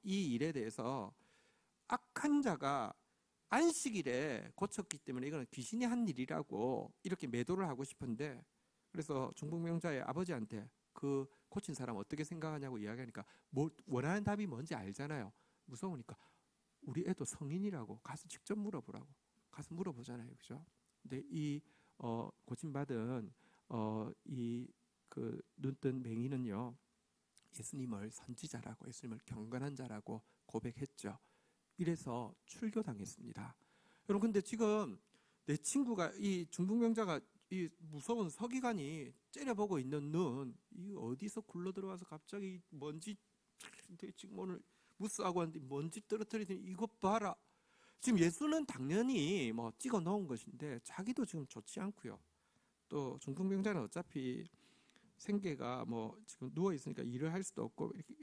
이 일에 대해서 악한 자가 안식일에 고쳤기 때문에 이거는 귀신이 한 일이라고 이렇게 매도를 하고 싶은데, 그래서 중풍병자의 아버지한테 그 고친 사람 어떻게 생각하냐고 이야기하니까 뭐 원하는 답이 뭔지 알잖아요. 무서우니까 우리 애도 성인이라고 가서 직접 물어보라고 가서 물어보잖아요, 그죠? 근데 이 고침받은 이 그 눈뜬 맹인은요, 예수님을 선지자라고, 예수님을 경건한 자라고 고백했죠. 이래서 출교당했습니다. 여러분, 근데 지금 내 친구가, 이 중풍병자가 이 무서운 서기관이 째려보고 있는 눈, 이 어디서 굴러 들어와서 갑자기 먼지 지금 오늘 무스하고 왔는데 먼지 떨어뜨리더니 이것 봐라. 지금 예수는 당연히 뭐 찍어 놓은 것인데 자기도 지금 좋지 않고요. 또 중풍병자는 어차피 생계가 뭐 지금 누워 있으니까 일을 할 수도 없고 이렇게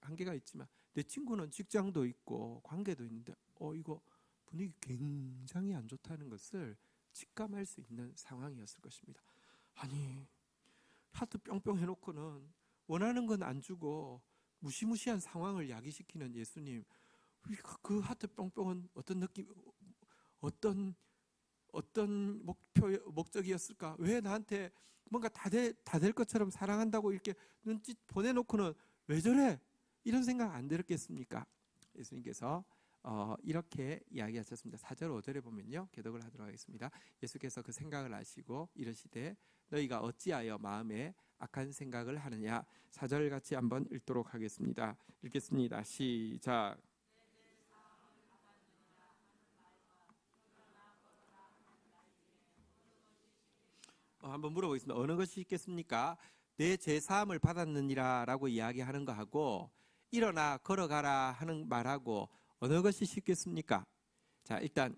한계가 있지만 내 친구는 직장도 있고 관계도 있는데 이거 분위기 굉장히 안 좋다는 것을 직감할 수 있는 상황이었을 것입니다. 아니, 하트 뿅뿅 해놓고는 원하는 건 안 주고 무시무시한 상황을 야기시키는 예수님, 그 하트 뿅뿅은 어떤 느낌, 어떤 목적이었을까? 왜 나한테 뭔가 다 될 것처럼 사랑한다고 이렇게 눈짓 보내놓고는 왜 저래? 이런 생각 안 들었겠습니까? 예수님께서 이렇게 이야기하셨습니다. 4절 5절에 보면요, 교독을 하도록 하겠습니다. 예수께서 그 생각을 아시고 이르시되 너희가 어찌하여 마음에 악한 생각을 하느냐. 4절 같이 한번 읽도록 하겠습니다. 읽겠습니다. 시작. 한번 물어보겠습니다. 어느 것이 있겠습니까? 내 죄사함을 받았느니라 라고 이야기하는 거하고 일어나 걸어가라 하는 말하고 어느 것이 쉽겠습니까? 자, 일단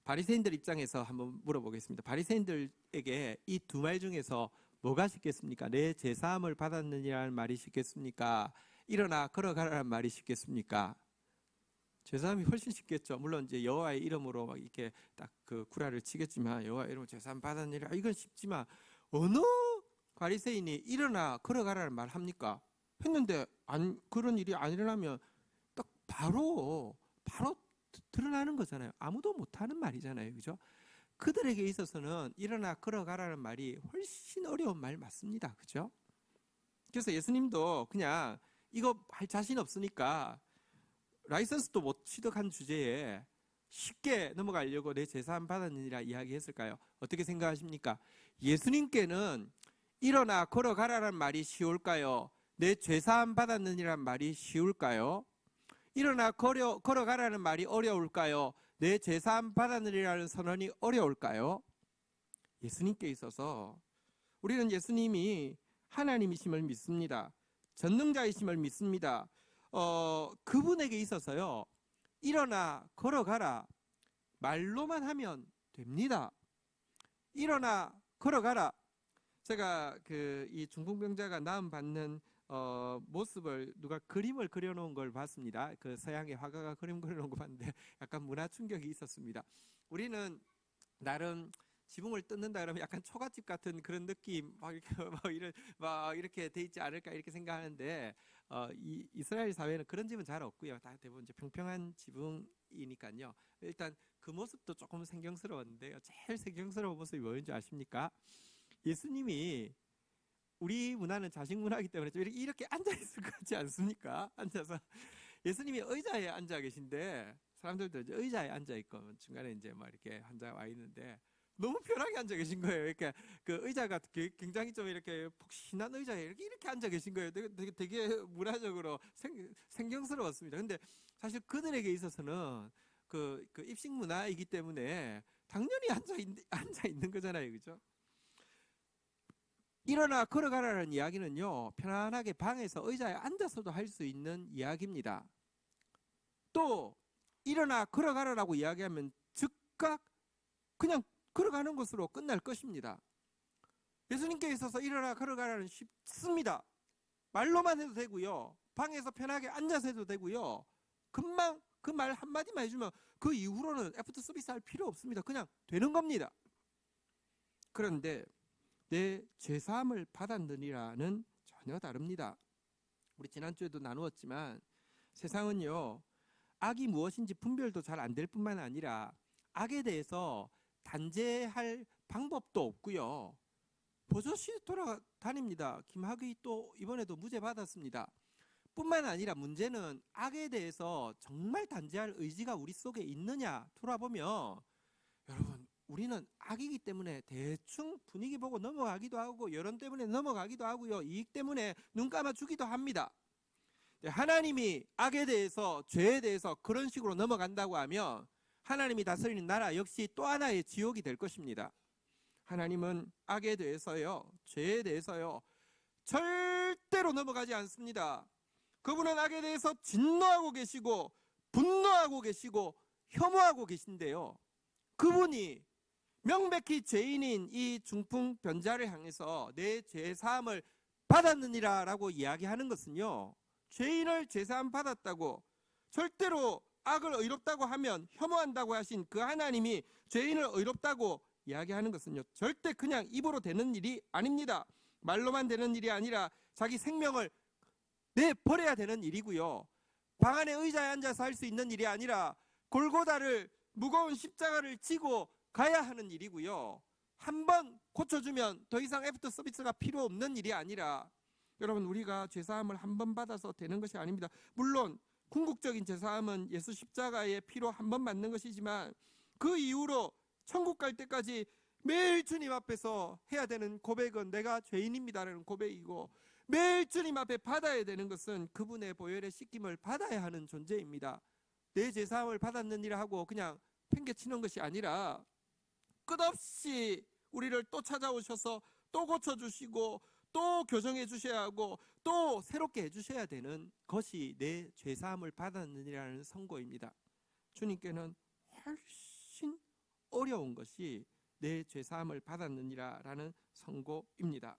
바리새인들 입장에서 한번 물어보겠습니다. 바리새인들에게 이 두 말 중에서 뭐가 쉽겠습니까? 내 죄사함을 받았느니라는 말이 쉽겠습니까? 일어나 걸어가라는 말이 쉽겠습니까? 죄사함이 훨씬 쉽겠죠. 물론 이제 여호와의 이름으로 막 이렇게 딱 그 구라를 치겠지만, 여호와의 이름으로 죄사함 받았느니라 이건 쉽지만, 어느 바리새인이 일어나 걸어가라는 말 합니까? 했는데 그런 일이 안 일어나면 딱 바로 드러나는 거잖아요. 아무도 못하는 말이잖아요, 그죠? 그들에게 있어서는 일어나 걸어가라는 말이 훨씬 어려운 말 맞습니다, 그죠? 그래서 예수님도 그냥 이거 할 자신 없으니까 라이선스도 못 취득한 주제에 쉽게 넘어가려고 내 죄사함 받았느니라 이야기했을까요? 어떻게 생각하십니까? 예수님께는 일어나 걸어가라는 말이 쉬울까요? 내 죄사함 받았느니란 말이 쉬울까요? 일어나 걸어가라는 말이 어려울까요? 내 죄사함 받았느니라는 선언이 어려울까요? 예수님께 있어서 우리는 예수님이 하나님이심을 믿습니다. 전능자이심을 믿습니다. 그분에게 있어서요, 일어나 걸어가라 말로만 하면 됩니다. 일어나 걸어가라. 제가 이 중풍병자가 나음 받는 모습을 누가 그림을 그려놓은 걸 봤습니다. 그 서양의 화가가 그림 그려놓은 거 봤는데 약간 문화 충격이 있었습니다. 우리는 나름 지붕을 뜯는다 그러면 약간 초가집 같은 그런 느낌 막 이렇게 돼 있지 않을까 이렇게 생각하는데 이스라엘 사회는 그런 집은 잘 없고요. 다 대부분 이제 평평한 지붕이니까요. 일단 그 모습도 조금 생경스러웠는데요. 제일 생경스러운 모습이 뭐인지 아십니까? 예수님이, 우리 문화는 자식 문화이기 때문에 좀 이렇게 앉아 있을 것 같지 않습니까? 앉아서 예수님이 의자에 앉아 계신데 사람들도 이제 의자에 앉아 있고 중간에 이제 막 이렇게 앉아 와 있는데 너무 편하게 앉아 계신 거예요. 이렇게 그 의자가 굉장히 좀 이렇게 폭신한 의자에 이렇게 앉아 계신 거예요. 되게 문화적으로 생경스러웠습니다. 근데 사실 그들에게 있어서는 그 입식 문화이기 때문에 당연히 앉아 있는 거잖아요, 그죠? 일어나 걸어가라는 이야기는요, 편안하게 방에서 의자에 앉아서도 할 수 있는 이야기입니다. 또 일어나 걸어가라라고 이야기하면 즉각 그냥 걸어가는 것으로 끝날 것입니다. 예수님께 있어서 일어나 걸어가라는 쉽습니다. 말로만 해도 되고요, 방에서 편하게 앉아서 해도 되고요, 금방 그 말 한마디만 해주면 그 이후로는 애프터 서비스 할 필요 없습니다. 그냥 되는 겁니다. 그런데 내 죄사함을 받았느니라는 전혀 다릅니다. 우리 지난주에도 나누었지만 세상은요, 악이 무엇인지 분별도 잘 안 될 뿐만 아니라 악에 대해서 단죄할 방법도 없고요, 버젓이 돌아다닙니다. 김학의 또 이번에도 무죄 받았습니다. 뿐만 아니라 문제는 악에 대해서 정말 단죄할 의지가 우리 속에 있느냐 돌아보면, 여러분, 우리는 악이기 때문에 대충 분위기 보고 넘어가기도 하고 여론 때문에 넘어가기도 하고요, 이익 때문에 눈 감아주기도 합니다. 하나님이 악에 대해서, 죄에 대해서 그런 식으로 넘어간다고 하면 하나님이 다스리는 나라 역시 또 하나의 지옥이 될 것입니다. 하나님은 악에 대해서요, 죄에 대해서요, 절대로 넘어가지 않습니다. 그분은 악에 대해서 진노하고 계시고 분노하고 계시고 혐오하고 계신데요, 그분이 명백히 죄인인 이 중풍병자를 향해서 내 죄사함을 받았느니라 라고 이야기하는 것은요, 죄인을 죄사함 받았다고, 절대로 악을 의롭다고 하면 혐오한다고 하신 그 하나님이 죄인을 의롭다고 이야기하는 것은요, 절대 그냥 입으로 되는 일이 아닙니다. 말로만 되는 일이 아니라 자기 생명을 내버려야 되는 일이고요. 방 안에 의자에 앉아서 할 수 있는 일이 아니라 골고다를 무거운 십자가를 지고 가야 하는 일이고요. 한 번 고쳐주면 더 이상 애프터 서비스가 필요 없는 일이 아니라, 여러분, 우리가 죄사함을 한 번 받아서 되는 것이 아닙니다. 물론 궁극적인 죄사함은 예수 십자가의 피로 한 번 맞는 것이지만 그 이후로 천국 갈 때까지 매일 주님 앞에서 해야 되는 고백은 내가 죄인입니다라는 고백이고, 매일 주님 앞에 받아야 되는 것은 그분의 보혈의 씻김을 받아야 하는 존재입니다. 내 죄사함을 받았느니라 하고 그냥 팽개치는 것이 아니라 끝없이 우리를 또 찾아오셔서 또 고쳐주시고 또 교정해 주셔야 하고 또 새롭게 해주셔야 되는 것이 내 죄사함을 받았느니라는 선고입니다. 주님께는 훨씬 어려운 것이 내 죄사함을 받았느니라라는 선고입니다.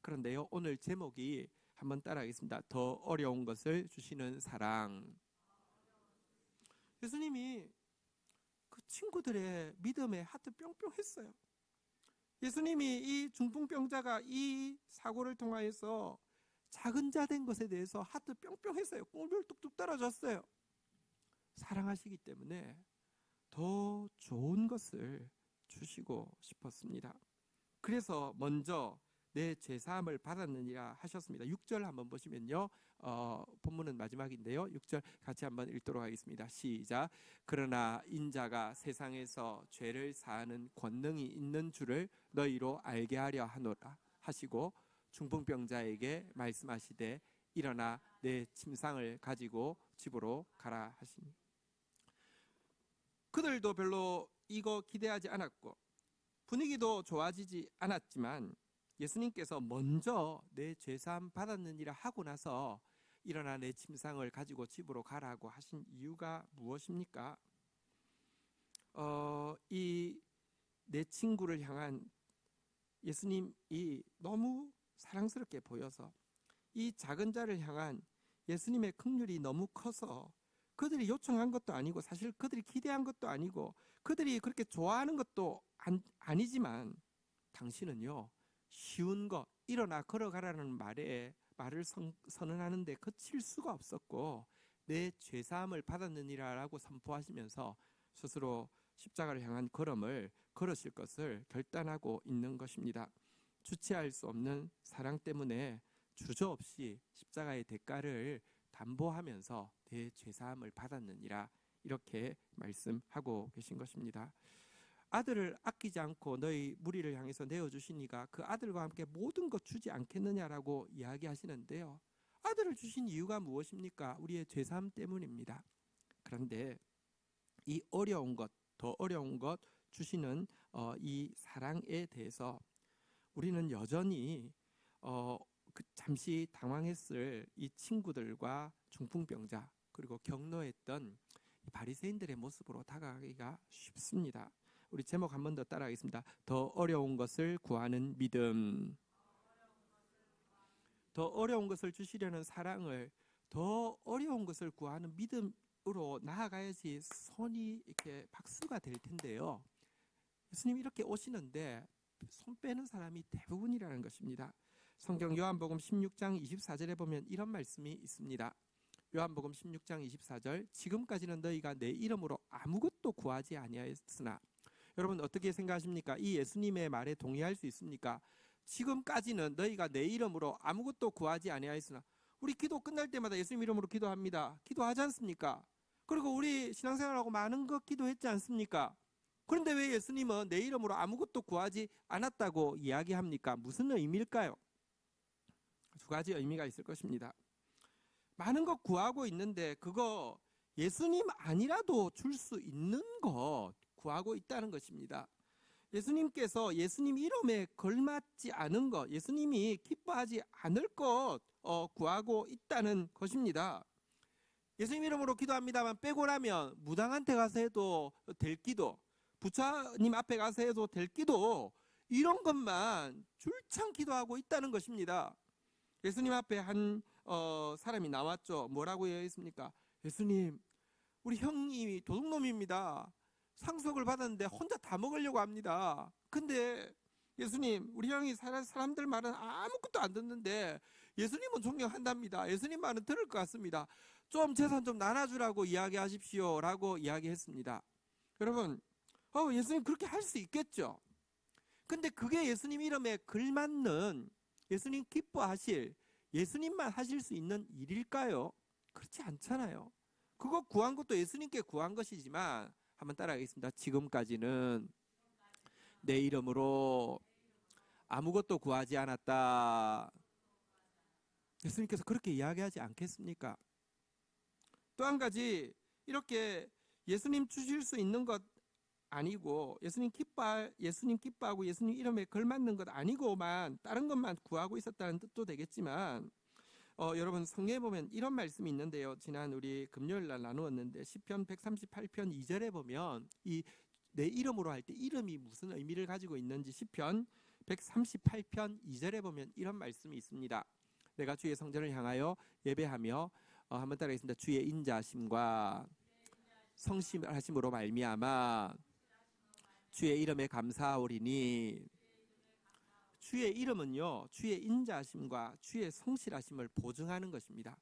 그런데요, 오늘 제목이 한번 따라하겠습니다. 더 어려운 것을 주시는 사랑. 예수님이 그 친구들의 믿음에 하트 뿅뿅 했어요. 예수님이 이 중풍병자가 이 사고를 통하여서 작은 자 된 것에 대해서 하트 뿅뿅 했어요. 꿀을 뚝뚝 떨어졌어요. 사랑하시기 때문에 더 좋은 것을 주시고 싶었습니다. 그래서 먼저 내 죄사함을 받았느니라 하셨습니다. 6절 한번 보시면요, 본문은 마지막인데요, 6절 같이 한번 읽도록 하겠습니다. 시작. 그러나 인자가 세상에서 죄를 사하는 권능이 있는 줄을 너희로 알게 하려 하노라 하시고 중풍병자에게 말씀하시되 일어나 내 침상을 가지고 집으로 가라 하시니, 그들도 별로 이거 기대하지 않았고 분위기도 좋아지지 않았지만 예수님께서 먼저 내 죄사함 받았느니라 하고 나서 일어나 내 침상을 가지고 집으로 가라고 하신 이유가 무엇입니까? 이 내 친구를 향한 예수님이 너무 사랑스럽게 보여서, 이 작은 자를 향한 예수님의 긍휼이 너무 커서, 그들이 요청한 것도 아니고 사실 그들이 기대한 것도 아니고 그들이 그렇게 좋아하는 것도 아니지만, 당신은요 쉬운 거 일어나 걸어가라는 말을 선언하는데 그칠 수가 없었고 내 죄사함을 받았느니라라고 선포하시면서 스스로 십자가를 향한 걸음을 걸으실 것을 결단하고 있는 것입니다. 주체할 수 없는 사랑 때문에 주저없이 십자가의 대가를 담보하면서 내 죄사함을 받았느니라, 이렇게 말씀하고 계신 것입니다. 아들을 아끼지 않고 너희 무리를 향해서 내어주시니가 그 아들과 함께 모든 것 주지 않겠느냐라고 이야기하시는데요, 아들을 주신 이유가 무엇입니까? 우리의 죄사함 때문입니다. 그런데 이 어려운 것, 더 어려운 것 주시는 이 사랑에 대해서 우리는 여전히 잠시 당황했을 이 친구들과 중풍병자 그리고 경노했던 바리새인들의 모습으로 다가가기가 쉽습니다. 우리 제목 한 번 더 따라하겠습니다. 더 어려운 것을 구하는 믿음. 더 어려운 것을 주시려는 사랑을 더 어려운 것을 구하는 믿음으로 나아가야지 손이 이렇게 박수가 될 텐데요, 예수님이 이렇게 오시는데 손 빼는 사람이 대부분이라는 것입니다. 성경 요한복음 16장 24절에 보면 이런 말씀이 있습니다. 요한복음 16장 24절, 지금까지는 너희가 내 이름으로 아무것도 구하지 아니하였으나, 여러분 어떻게 생각하십니까? 이 예수님의 말에 동의할 수 있습니까? 지금까지는 너희가 내 이름으로 아무것도 구하지 아니하였으나, 우리 기도 끝날 때마다 예수님 이름으로 기도합니다. 기도하지 않습니까? 그리고 우리 신앙생활하고 많은 것 기도했지 않습니까? 그런데 왜 예수님은 내 이름으로 아무것도 구하지 않았다고 이야기합니까? 무슨 의미일까요? 두 가지 의미가 있을 것입니다. 많은 것 구하고 있는데 그거 예수님 아니라도 줄 수 있는 것 구하고 있다는 것입니다. 예수님께서 예수님 이름에 걸맞지 않은 것, 예수님이 기뻐하지 않을 것 구하고 있다는 것입니다. 예수님 이름으로 기도합니다만 빼고 나면 무당한테 가서 해도 될 기도, 부처님 앞에 가서 해도 될 기도, 이런 것만 줄창 기도하고 있다는 것입니다. 예수님 앞에 한 사람이 나왔죠. 뭐라고 얘기했습니까? 예수님, 우리 형이 도둑놈입니다. 상속을 받았는데 혼자 다 먹으려고 합니다. 근데 예수님, 우리 형이 사람들 말은 아무것도 안 듣는데 예수님은 존경한답니다. 예수님 말은 들을 것 같습니다. 좀 재산 좀 나눠주라고 이야기하십시오 라고 이야기했습니다. 여러분, 예수님 그렇게 할 수 있겠죠. 근데 그게 예수님 이름에 걸맞는, 예수님 기뻐하실, 예수님만 하실 수 있는 일일까요? 그렇지 않잖아요. 그거 구한 것도 예수님께 구한 것이지만, 한번 따라하겠습니다. 지금까지는 내 이름으로 아무것도 구하지 않았다. 예수님께서 그렇게 이야기하지 않겠습니까? 또 한 가지, 이렇게 예수님 주실 수 있는 것 아니고, 예수님 기뻐하고 예수님 이름에 걸맞는 것 아니고만 다른 것만 구하고 있었다는 뜻도 되겠지만, 여러분 성경에 보면 이런 말씀이 있는데요. 지난 우리 금요일 날 나누었는데 시편 138편 2절에 보면 이 내 이름으로 할 때 이름이 무슨 의미를 가지고 있는지 시편 138편 2절에 보면 이런 말씀이 있습니다. 내가 주의 성전을 향하여 예배하며 한번 따라하겠습니다. 주의 인자하심과 성실하심으로 말미암아 주의 이름에 감사하오리니. 주의 이름은요, 주의 인자하심과 주의 성실하심을 보증하는 것입니다.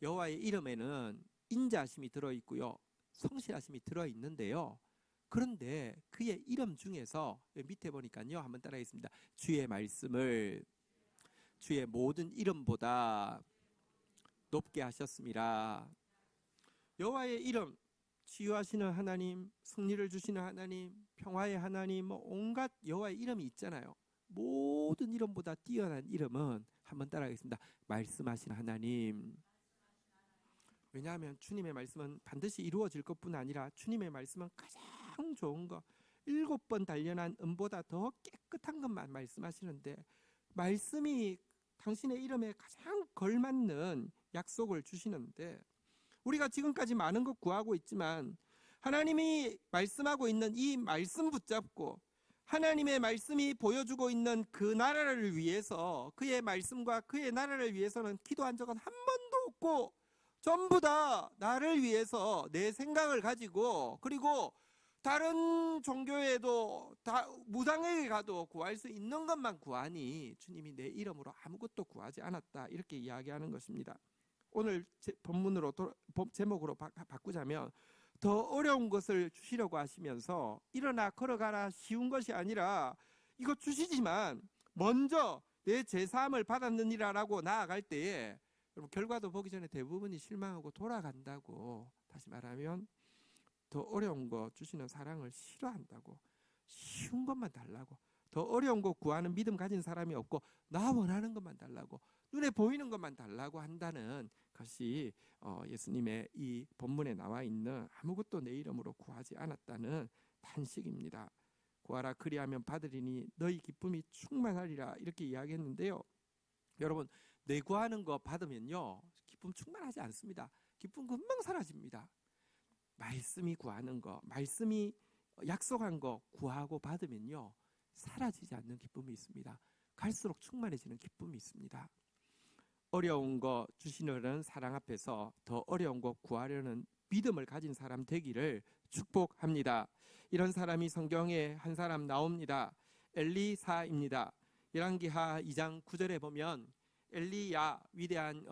여호와의 이름에는 인자하심이 들어있고요, 성실하심이 들어있는데요. 그런데 그의 이름 중에서 밑에 보니까요, 한번 따라하겠습니다. 주의 말씀을 주의 모든 이름보다 높게 하셨습니다. 여호와의 이름, 치유하시는 하나님, 승리를 주시는 하나님, 평화의 하나님, 온갖 여호와의 이름이 있잖아요. 모든 이름보다 뛰어난 이름은, 한번 따라하겠습니다. 말씀하신 하나님. 왜냐하면 주님의 말씀은 반드시 이루어질 것뿐 아니라 주님의 말씀은 가장 좋은 것, 7번 단련한 은보다 더 깨끗한 것만 말씀하시는데, 말씀이 당신의 이름에 가장 걸맞는 약속을 주시는데, 우리가 지금까지 많은 것 구하고 있지만 하나님이 말씀하고 있는 이 말씀 붙잡고 하나님의 말씀이 보여주고 있는 그 나라를 위해서, 그의 말씀과 그의 나라를 위해서는 기도한 적은 한 번도 없고, 전부 다 나를 위해서 내 생각을 가지고, 그리고 다른 종교에도 다 무당에게 가도 구할 수 있는 것만 구하니 주님이 내 이름으로 아무것도 구하지 않았다, 이렇게 이야기하는 것입니다. 오늘 본문으로 제목으로 바꾸자면, 더 어려운 것을 주시려고 하시면서 일어나 걸어가라 쉬운 것이 아니라 이거 주시지만 먼저 내 제사함을 받았느니라라고 나아갈 때에, 여러분 결과도 보기 전에 대부분이 실망하고 돌아간다고. 다시 말하면 더 어려운 거 주시는 사랑을 싫어한다고. 쉬운 것만 달라고. 더 어려운 거 구하는 믿음 가진 사람이 없고 나 원하는 것만 달라고, 눈에 보이는 것만 달라고 한다는 것이 예수님의 이 본문에 나와 있는 아무것도 내 이름으로 구하지 않았다는 탄식입니다. 구하라 그리하면 받으리니 너희 기쁨이 충만하리라, 이렇게 이야기했는데요. 여러분, 내 구하는 거 받으면요 기쁨 충만하지 않습니다. 기쁨 금방 사라집니다. 말씀이 구하는 거, 말씀이 약속한 거 구하고 받으면요 사라지지 않는 기쁨이 있습니다. 갈수록 충만해지는 기쁨이 있습니다. 어려운 거 주시려는 사랑 앞에서 더 어려운 거 구하려는 믿음을 가진 사람 되기를 축복합니다. 이런 사람이 성경에 한 사람 나옵니다. 엘리사입니다. 열왕기하 2장 9절에 보면 엘리야, 위대한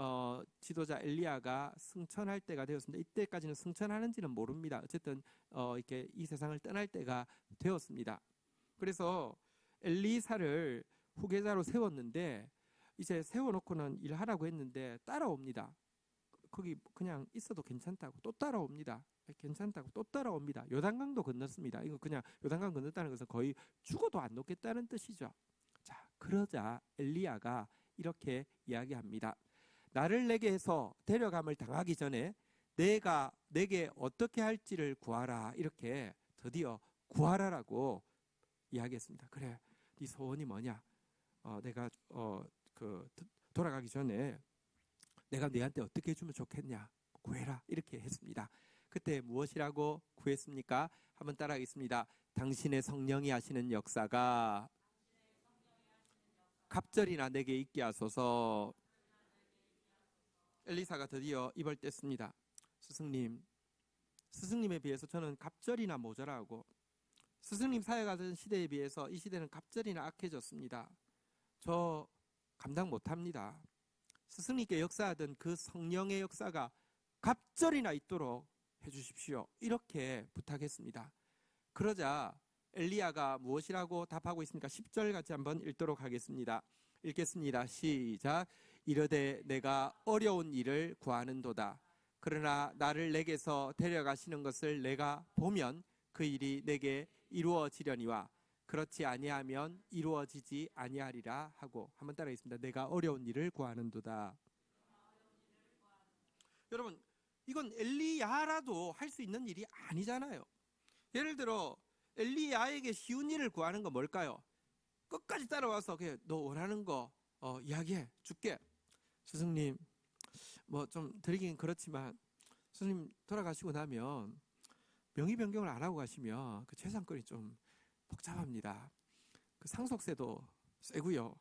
지도자 엘리야가 승천할 때가 되었습니다. 이때까지는 승천하는지는 모릅니다. 어쨌든 이렇게 이 세상을 떠날 때가 되었습니다. 그래서 엘리사를 후계자로 세웠는데, 이제 세워놓고는 일하라고 했는데 따라옵니다. 거기 그냥 있어도 괜찮다고 또 따라옵니다. 괜찮다고 또 따라옵니다. 요단강도 건넜습니다. 이거 그냥 요단강 건넜다는 것은 거의 죽어도 안 놓겠다는 뜻이죠. 자, 그러자 엘리야가 이렇게 이야기합니다. 나를 내게서 데려감을 당하기 전에 내가 내게 어떻게 할지를 구하라, 이렇게 드디어 구하라라고 이야기했습니다. 그래, 네 소원이 뭐냐? 내가 돌아가기 전에 내가 너한테 어떻게 해주면 좋겠냐? 구해라, 이렇게 했습니다. 그때 무엇이라고 구했습니까? 한번 따라하겠습니다. 당신의 성령이 하시는 역사가 갑절이나 내게 있게 하소서. 엘리사가 드디어 입을 뗐습니다. 스승님에 비해서 저는 갑절이나 모자라고, 스승님 사역하던 시대에 비해서 이 시대는 갑절이나 악해졌습니다. 저 감당 못합니다. 스승님께 역사하던 그 성령의 역사가 갑절이나 있도록 해주십시오. 이렇게 부탁했습니다. 그러자 엘리야가 무엇이라고 답하고 있습니까? 10절 같이 한번 읽도록 하겠습니다. 읽겠습니다. 시작. 이르되 내가 어려운 일을 구하는도다. 그러나 나를 내게서 데려가시는 것을 내가 보면 그 일이 내게 이루어지려니와 그렇지 아니하면 이루어지지 아니하리라 하고, 한번 따라하겠습니다. 내가 어려운 일을 구하는도다. 여러분, 이건 엘리야라도 할 수 있는 일이 아니잖아요. 예를 들어 엘리야에게 쉬운 일을 구하는 건 뭘까요? 끝까지 따라와서 그냥 너 원하는 거 이야기해 줄게. 스승님, 뭐 좀 드리긴 그렇지만 스승님 돌아가시고 나면 명의 변경을 안 하고 가시면 그 재산권이 좀 복잡합니다. 그 상속세도 세고요.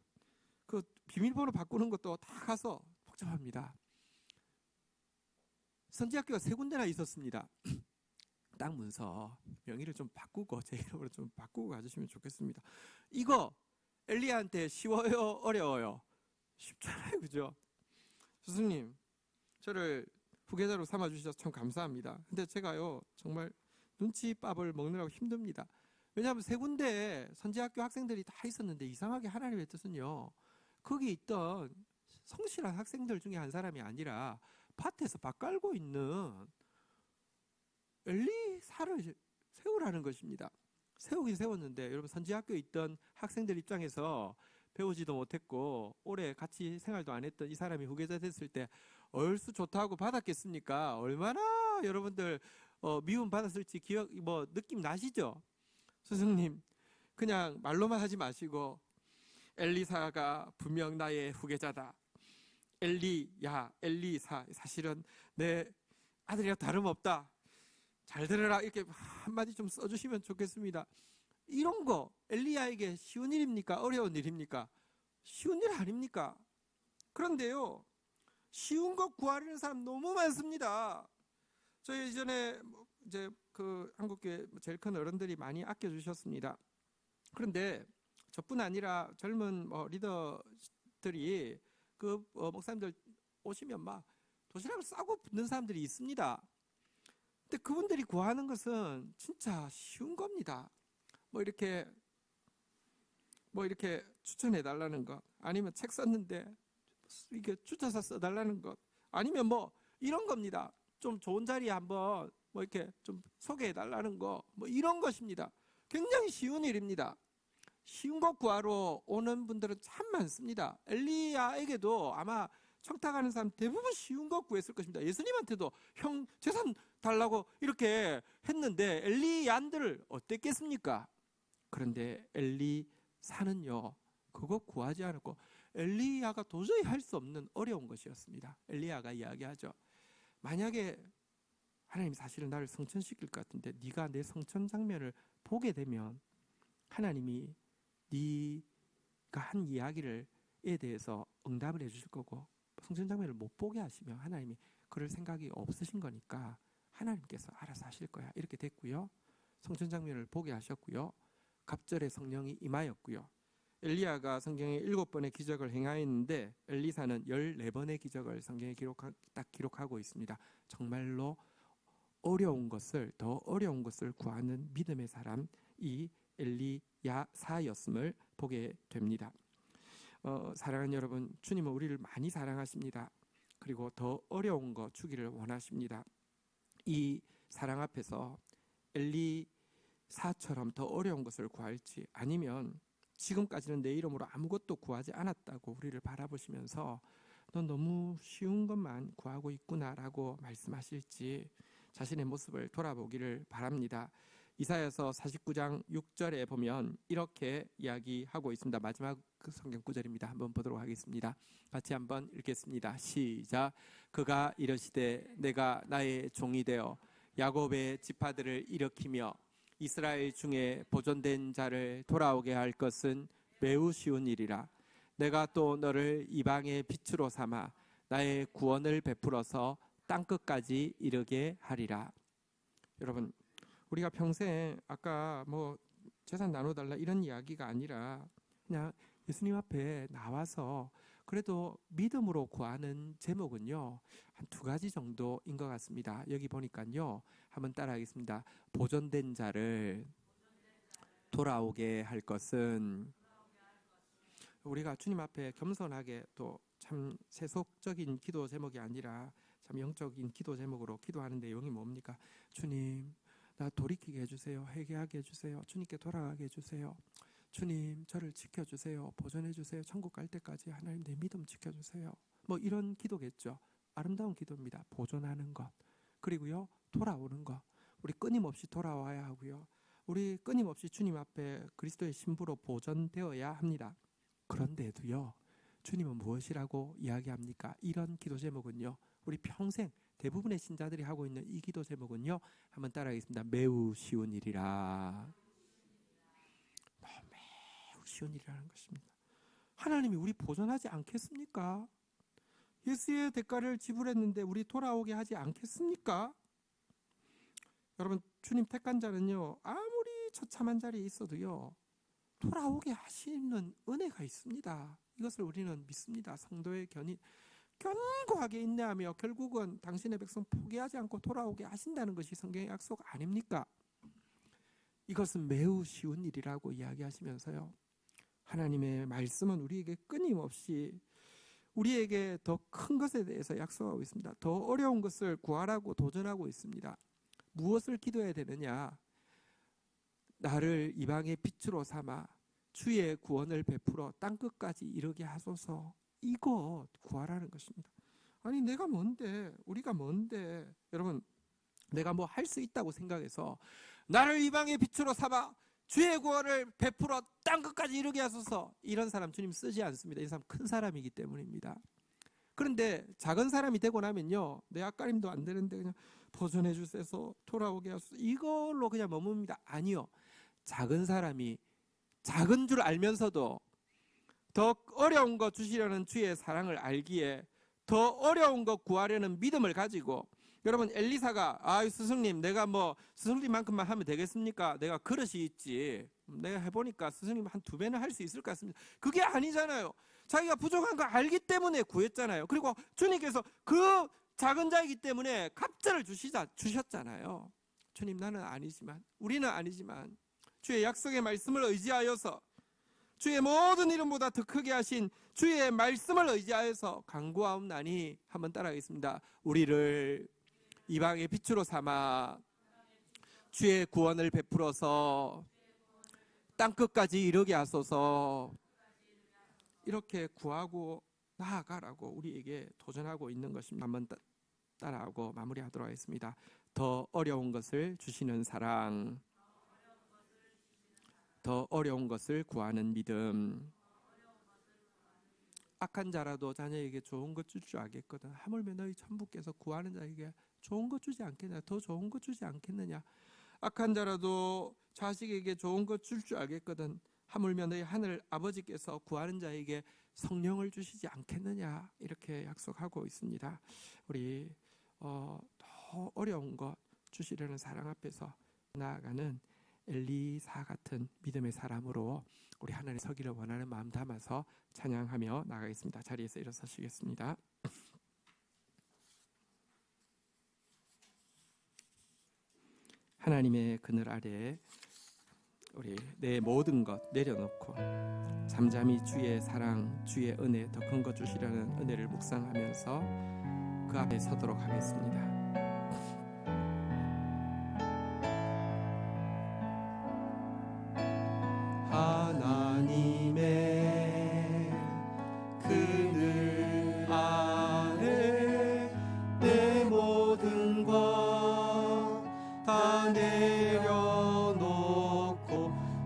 그 비밀번호 바꾸는 것도 다 가서 복잡합니다. 선지학교가 3군데나 있었습니다. 땅 문서 명의를 좀 바꾸고 제 이름으로 좀 바꾸고 가주시면 좋겠습니다. 이거 엘리야한테 쉬워요? 어려워요? 쉽잖아요, 그죠? 스승님, 저를 후계자로 삼아주셔서 참 감사합니다. 근데 제가요 정말 눈치밥을 먹느라고 힘듭니다. 왜냐하면 3군데 선지학교 학생들이 다 있었는데 이상하게 하나님의 뜻은요, 거기 있던 성실한 학생들 중에 한 사람이 아니라 밭에서 밭 깔고 있는 엘리사를 세우라는 것입니다. 세우긴 세웠는데 여러분, 선지학교에 있던 학생들 입장에서 배우지도 못했고 오래 같이 생활도 안 했던 이 사람이 후계자 됐을 때 얼쑤 좋다고 받았겠습니까? 얼마나 여러분들 미움 받았을지 느낌 나시죠? 스승님, 그냥 말로만 하지 마시고 엘리사가 분명 나의 후계자다. 엘리사 사실은 내 아들이랑 다름없다. 잘 들으라. 이렇게 한마디 좀 써주시면 좋겠습니다. 이런 거 엘리야에게 쉬운 일입니까? 어려운 일입니까? 쉬운 일 아닙니까? 그런데요, 쉬운 거 구하려는 사람 너무 많습니다. 저희 이전에 이제 그 한국교회 제일 큰 어른들이 많이 아껴주셨습니다. 그런데 저뿐 아니라 젊은 리더들이 그 목사님들 오시면 막 도시락을 싸고 붙는 사람들이 있습니다. 근데 그분들이 구하는 것은 진짜 쉬운 겁니다. 이렇게 추천해 달라는 것, 아니면 책 썼는데 이게 추천서 써달라는 것, 아니면 이런 겁니다. 좀 좋은 자리에 한번 이렇게 좀 소개해 달라는 거, 이런 것입니다. 굉장히 쉬운 일입니다. 쉬운 것 구하러 오는 분들은 참 많습니다. 엘리야에게도 아마 청탁하는 사람 대부분 쉬운 것 구했을 것입니다. 예수님한테도 형 재산 달라고 이렇게 했는데 엘리야들 어땠겠습니까? 그런데 엘리사는요, 그거 구하지 않았고 엘리야가 도저히 할 수 없는 어려운 것이었습니다. 엘리야가 이야기하죠. 만약에 하나님 사실은 나를 성천시킬 것 같은데 네가 내 성천 장면을 보게 되면 하나님이 네가 한 이야기에 대해서 응답을 해주실 거고, 성천 장면을 못 보게 하시면 하나님이 그럴 생각이 없으신 거니까 하나님께서 알아서 하실 거야. 이렇게 됐고요. 성천 장면을 보게 하셨고요. 갑절에 성령이 임하였고요. 엘리야가 성경에 7번의 기적을 행하였는데 엘리사는 14번의 기적을 성경에 기록하고 있습니다. 정말로 더 어려운 것을 구하는 믿음의 사람, 이 엘리야사였음을 보게 됩니다. 사랑하는 여러분, 주님은 우리를 많이 사랑하십니다. 그리고 더 어려운 거 주기를 원하십니다. 이 사랑 앞에서 엘리사처럼 더 어려운 것을 구할지, 아니면 지금까지는 내 이름으로 아무것도 구하지 않았다고 우리를 바라보시면서 넌 너무 쉬운 것만 구하고 있구나라고 말씀하실지 자신의 모습을 돌아보기를 바랍니다. 이사야서 49장 6절에 보면 이렇게 이야기하고 있습니다. 마지막 그 성경 구절입니다. 한번 보도록 하겠습니다. 같이 한번 읽겠습니다. 시작. 그가 이르시되 내가 나의 종이 되어 야곱의 지파들을 일으키며 이스라엘 중에 보존된 자를 돌아오게 할 것은 매우 쉬운 일이라. 내가 또 너를 이방의 빛으로 삼아 나의 구원을 베풀어서 땅끝까지 이르게 하리라. 여러분, 우리가 평생 아까 재산 나눠달라 이런 이야기가 아니라 그냥 예수님 앞에 나와서 그래도 믿음으로 구하는 제목은요, 한 2가지 정도인 것 같습니다. 여기 보니까요, 한번 따라하겠습니다. 보존된 자를 돌아오게 할 것은, 우리가 주님 앞에 겸손하게 또 참 세속적인 기도 제목이 아니라 참 영적인 기도 제목으로 기도하는 내용이 뭡니까? 주님, 나 돌이키게 해주세요. 회개하게 해주세요. 주님께 돌아가게 해주세요. 주님, 저를 지켜주세요. 보존해주세요. 천국 갈 때까지 하나님 내 믿음 지켜주세요. 뭐 이런 기도겠죠. 아름다운 기도입니다. 보존하는 것, 그리고요 돌아오는 것. 우리 끊임없이 돌아와야 하고요, 우리 끊임없이 주님 앞에 그리스도의 신부로 보존되어야 합니다. 그런데도요, 주님은 무엇이라고 이야기합니까? 이런 기도 제목은요, 우리 평생 대부분의 신자들이 하고 있는 이 기도 제목은요, 한번 따라하겠습니다. 매우 쉬운 일이라. 매우 쉬운 일이라는 것입니다. 하나님이 우리 보존하지 않겠습니까? 예수의 대가를 지불했는데 우리 돌아오게 하지 않겠습니까? 여러분, 주님 택한 자는요, 아무리 처참한 자리에 있어도요 돌아오게 하시는 은혜가 있습니다. 이것을 우리는 믿습니다. 성도의 견고하게 인내하며 결국은 당신의 백성 포기하지 않고 돌아오게 하신다는 것이 성경의 약속 아닙니까? 이것은 매우 쉬운 일이라고 이야기하시면서요, 하나님의 말씀은 우리에게 끊임없이 우리에게 더 큰 것에 대해서 약속하고 있습니다. 더 어려운 것을 구하라고 도전하고 있습니다. 무엇을 기도해야 되느냐? 나를 이방의 빛으로 삼아 주의 구원을 베풀어 땅끝까지 이르게 하소서. 이거 구하라는 것입니다. 아니, 내가 뭔데, 우리가 뭔데, 여러분, 내가 뭐 할 수 있다고 생각해서 나를 이방의 빛으로 삼아 주의 구원을 베풀어 땅끝까지 이르게 하소서, 이런 사람 주님 쓰지 않습니다. 이 사람 큰 사람이기 때문입니다. 그런데 작은 사람이 되고 나면요, 내 앞가림도 안 되는데 그냥 보존해 주셔서 돌아오게 하소서, 이걸로 그냥 머뭅니다. 아니요, 작은 사람이 작은 줄 알면서도 더 어려운 거 주시려는 주의 사랑을 알기에 더 어려운 거 구하려는 믿음을 가지고, 여러분, 엘리사가 스승님, 내가 뭐 스승님만큼만 하면 되겠습니까? 내가 그릇이 있지, 내가 해보니까 스승님 한 2배는 할 수 있을 것 같습니다. 그게 아니잖아요. 자기가 부족한 거 알기 때문에 구했잖아요. 그리고 주님께서 그 작은 자이기 때문에 갑절을 주셨잖아요. 주님, 나는 아니지만, 우리는 아니지만 주의 약속의 말씀을 의지하여서, 주의 모든 이름보다 더 크게 하신 주의 말씀을 의지하여서 간구하옵나니, 한번 따라하겠습니다. 우리를 이방의 빛으로 삼아 주의 구원을 베풀어서 땅끝까지 이르게 하소서. 이렇게 구하고 나아가라고 우리에게 도전하고 있는 것입니다. 한번 따라하고 마무리하도록 하겠습니다. 더 어려운 것을 주시는 사랑, 더 어려운 것을 구하는 믿음. 악한 자라도 자녀에게 좋은 것 줄 줄 알겠거든. 하물며 너희 천부께서 구하는 자에게 좋은 것 주지 않겠느냐, 더 좋은 것 주지 않겠느냐. 악한 자라도 자식에게 좋은 것 줄 줄 알겠거든. 하물며 너희 하늘 아버지께서 구하는 자에게 성령을 주시지 않겠느냐, 이렇게 약속하고 있습니다. 우리 더 어려운 것 주시려는 사랑 앞에서 나아가는 엘리사 같은 믿음의 사람으로 우리 하나님 서기를 원하는 마음 담아서 찬양하며 나가겠습니다. 자리에서 일어서시겠습니다. 하나님의 그늘 아래 우리 내 모든 것 내려놓고 잠잠히 주의 사랑, 주의 은혜, 더 큰 것 주시려는 은혜를 묵상하면서 그 앞에 서도록 하겠습니다. 하나님의 그늘 아래 내 모든 것 다 내려놓고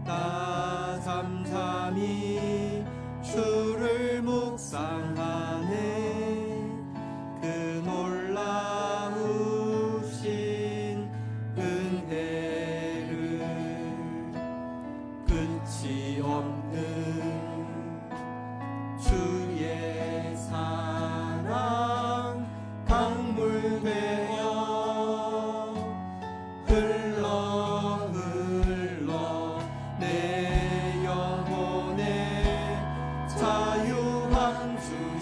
나 잠잠히 주를 묵상하네. 그 놀라우신 은혜를 끝이 없는 주의 사랑 강물 되어 흘러 내 영혼에 자유함 주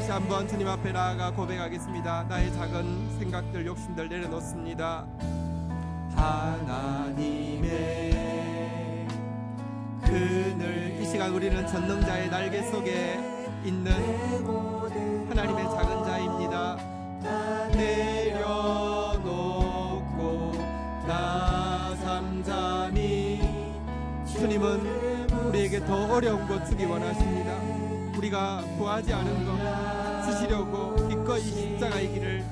다시 한번 주님 앞에 나아가 고백하겠습니다. 나의 작은 생각들, 욕심들 내려놓습니다. 하나님의 그늘, 이 시간 우리는 전능자의 날개 속에 있는 하나님의 작은 자입니다. 내려놓고 나 잠잠히, 주님은 우리에게 더 어려운 것 주기 원하십니다. 우리가 구하지 않은 것 주시려고 기꺼이 십자가의 길을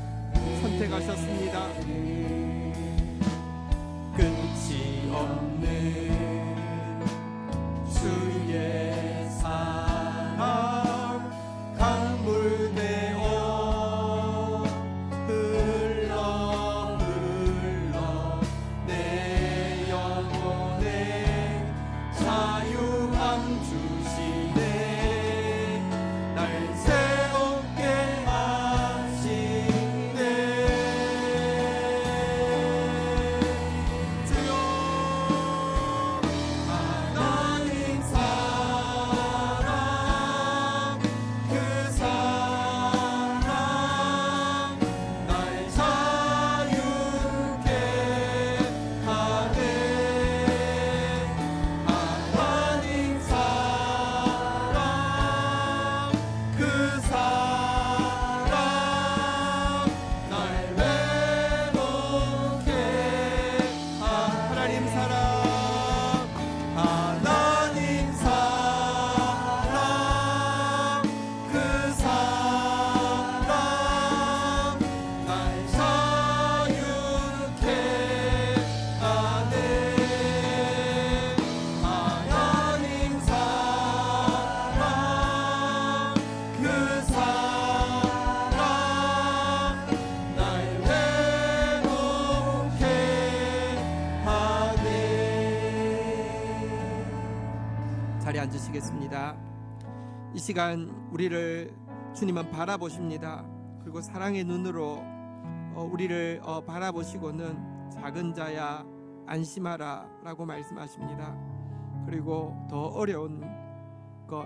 선택하셨습니다. 끝이 없는 주의 사랑 강물 되어 흘러 내 영혼에 자유함 주시네. 날 새롭게 하시네. 주여 하나님 사랑, 그 사랑 날 자유케 하네. 하나님 사랑, 그 사랑 날 외롭게 하나님 사랑, 하나님 사랑, 그 사랑 날 자유케 하네. 하나님 사랑, 그 사랑 날 외롭게 하네. 자리에 앉으시겠습니다. 이 시간 우리를 주님은 바라보십니다. 그리고 사랑의 눈으로 우리를 바라보시고는 작은 자야 안심하라 라고 말씀하십니다. 그리고 더 어려운 것,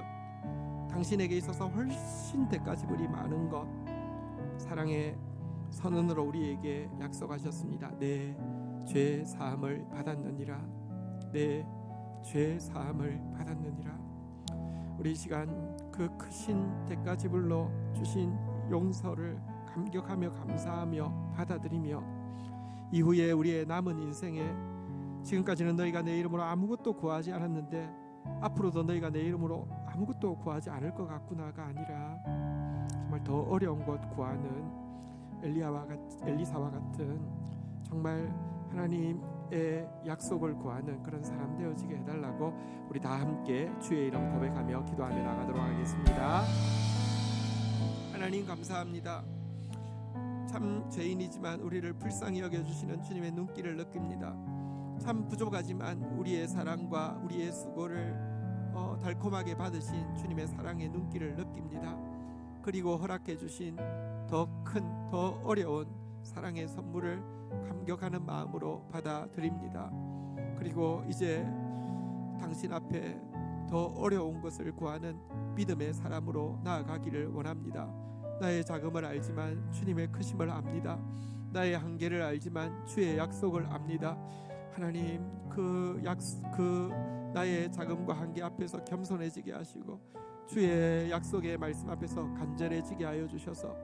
당신에게 있어서 훨씬 대가지불이 많은 것, 사랑의 선언으로 우리에게 약속하셨습니다. 내 죄 사함을 받았느니라. 내 죄 사함을 받았느니라. 우리 이 시간 그 크신 대가지불로 주신 용서를 감격하며 감사하며 받아들이며, 이후에 우리의 남은 인생에 지금까지는 너희가 내 이름으로 아무것도 구하지 않았는데 앞으로도 너희가 내 이름으로 아무것도 구하지 않을 것 같구나가 아니라 정말 더 어려운 것 구하는 엘리사와 같은 정말 하나님의 약속을 구하는 그런 사람 되어지게 해달라고 우리 다 함께 주의 이름 고백하며 기도하며 나가도록 하겠습니다. 하나님 감사합니다. 참 죄인이지만 우리를 불쌍히 여겨주시는 주님의 눈길을 느낍니다. 참 부족하지만 우리의 사랑과 우리의 수고를 달콤하게 받으신 주님의 사랑의 눈길을 느낍니다. 그리고 허락해 주신 더 큰, 더 어려운 사랑의 선물을 감격하는 마음으로 받아들입니다. 그리고 이제 당신 앞에 더 어려운 것을 구하는 믿음의 사람으로 나아가기를 원합니다. 나의 작음을 알지만 주님의 크심을 압니다. 나의 한계를 알지만 주의 약속을 압니다. 하나님, 그 나의 작음과 한계 앞에서 겸손해지게 하시고 주의 약속의 말씀 앞에서 간절해지게 하여 주셔서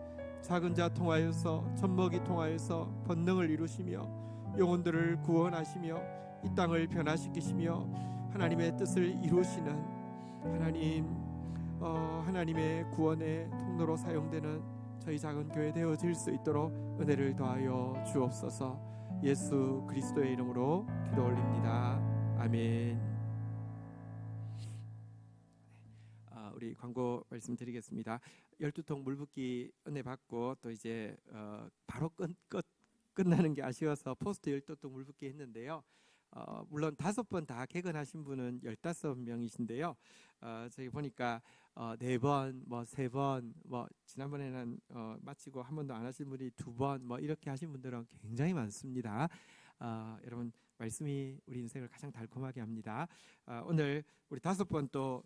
작은 자 통하여서 젖먹이 통하여서 번능을 이루시며 영혼들을 구원하시며 이 땅을 변화시키시며 하나님의 뜻을 이루시는 하나님의 구원의 통로로 사용되는 저희 작은 교회 되어질 수 있도록 은혜를 더하여 주옵소서. 예수 그리스도의 이름으로 기도 올립니다. 아멘. 우리 광고 말씀드리겠습니다. 12통 물붓기 은혜 받고 또 이제 바로 끝나는 게 아쉬워서 포스트 12통 물붓기 했는데요. 물론 5번 다 개근하신 분은 15명이신데요. 저희 보니까 4번, 3번, 지난번에는 마치고 한 번도 안 하신 분이 2번, 이렇게 하신 분들은 굉장히 많습니다. 여러분, 말씀이 우리 인생을 가장 달콤하게 합니다. 오늘 우리 5번 또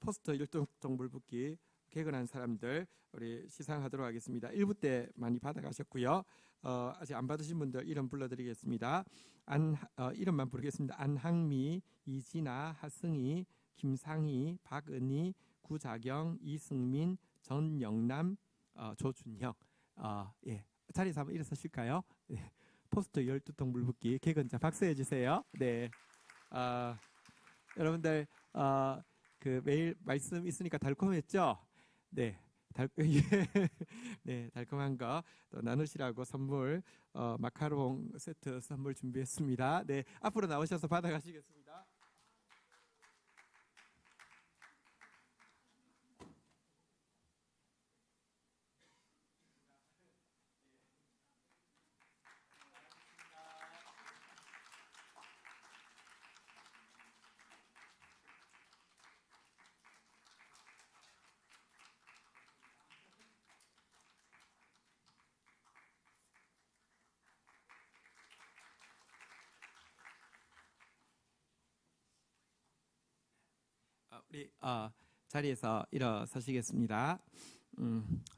포스터 12통 물붓기 개근한 사람들 우리 시상하도록 하겠습니다. 1부 때 많이 받아가셨고요. 아직 안 받으신 분들 이름 불러드리겠습니다. 이름만 부르겠습니다. 안항미, 이진아, 하승희, 김상희, 박은희, 구자경, 이승민, 전영남, 조준형. 예. 자리에서 한번 일어서실까요? 네. 포스터 12통 물붓기 개근자 박수해 주세요. 네. 여러분들 그 매일 말씀 있으니까 달콤했죠? 네. 네, 달콤한 거 또 나누시라고 선물 마카롱 세트 선물 준비했습니다. 네, 앞으로 나오셔서 받아가시겠습니다. 우리 자리에서 일어서시겠습니다.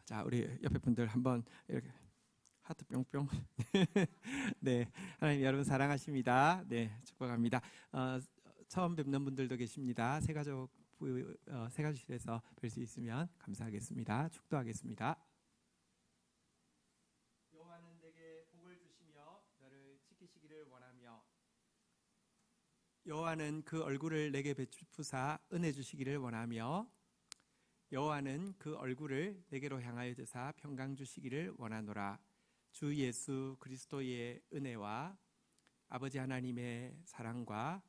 자, 우리 옆에 분들 한번 이렇게 하트 뿅뿅. 네, 하나님 여러분 사랑하십니다. 네, 축복합니다. 처음 뵙는 분들도 계십니다. 새가족실에서 뵐 수 있으면 감사하겠습니다. 축도하겠습니다. 여호와는 내게 복을 주시며 너를 지키시기를 원하며 여호와는 그 얼굴을 내게 비추사 은혜 주시기를 원하며 여호와는 그 얼굴을 내게로 향하여 드사 평강 주시기를 원하노라. 주 예수 그리스도의 은혜와 아버지 하나님의 사랑과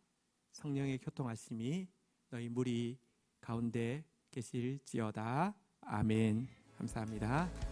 성령의 교통하심이 너희 무리 가운데 계실지어다. 아멘. 감사합니다.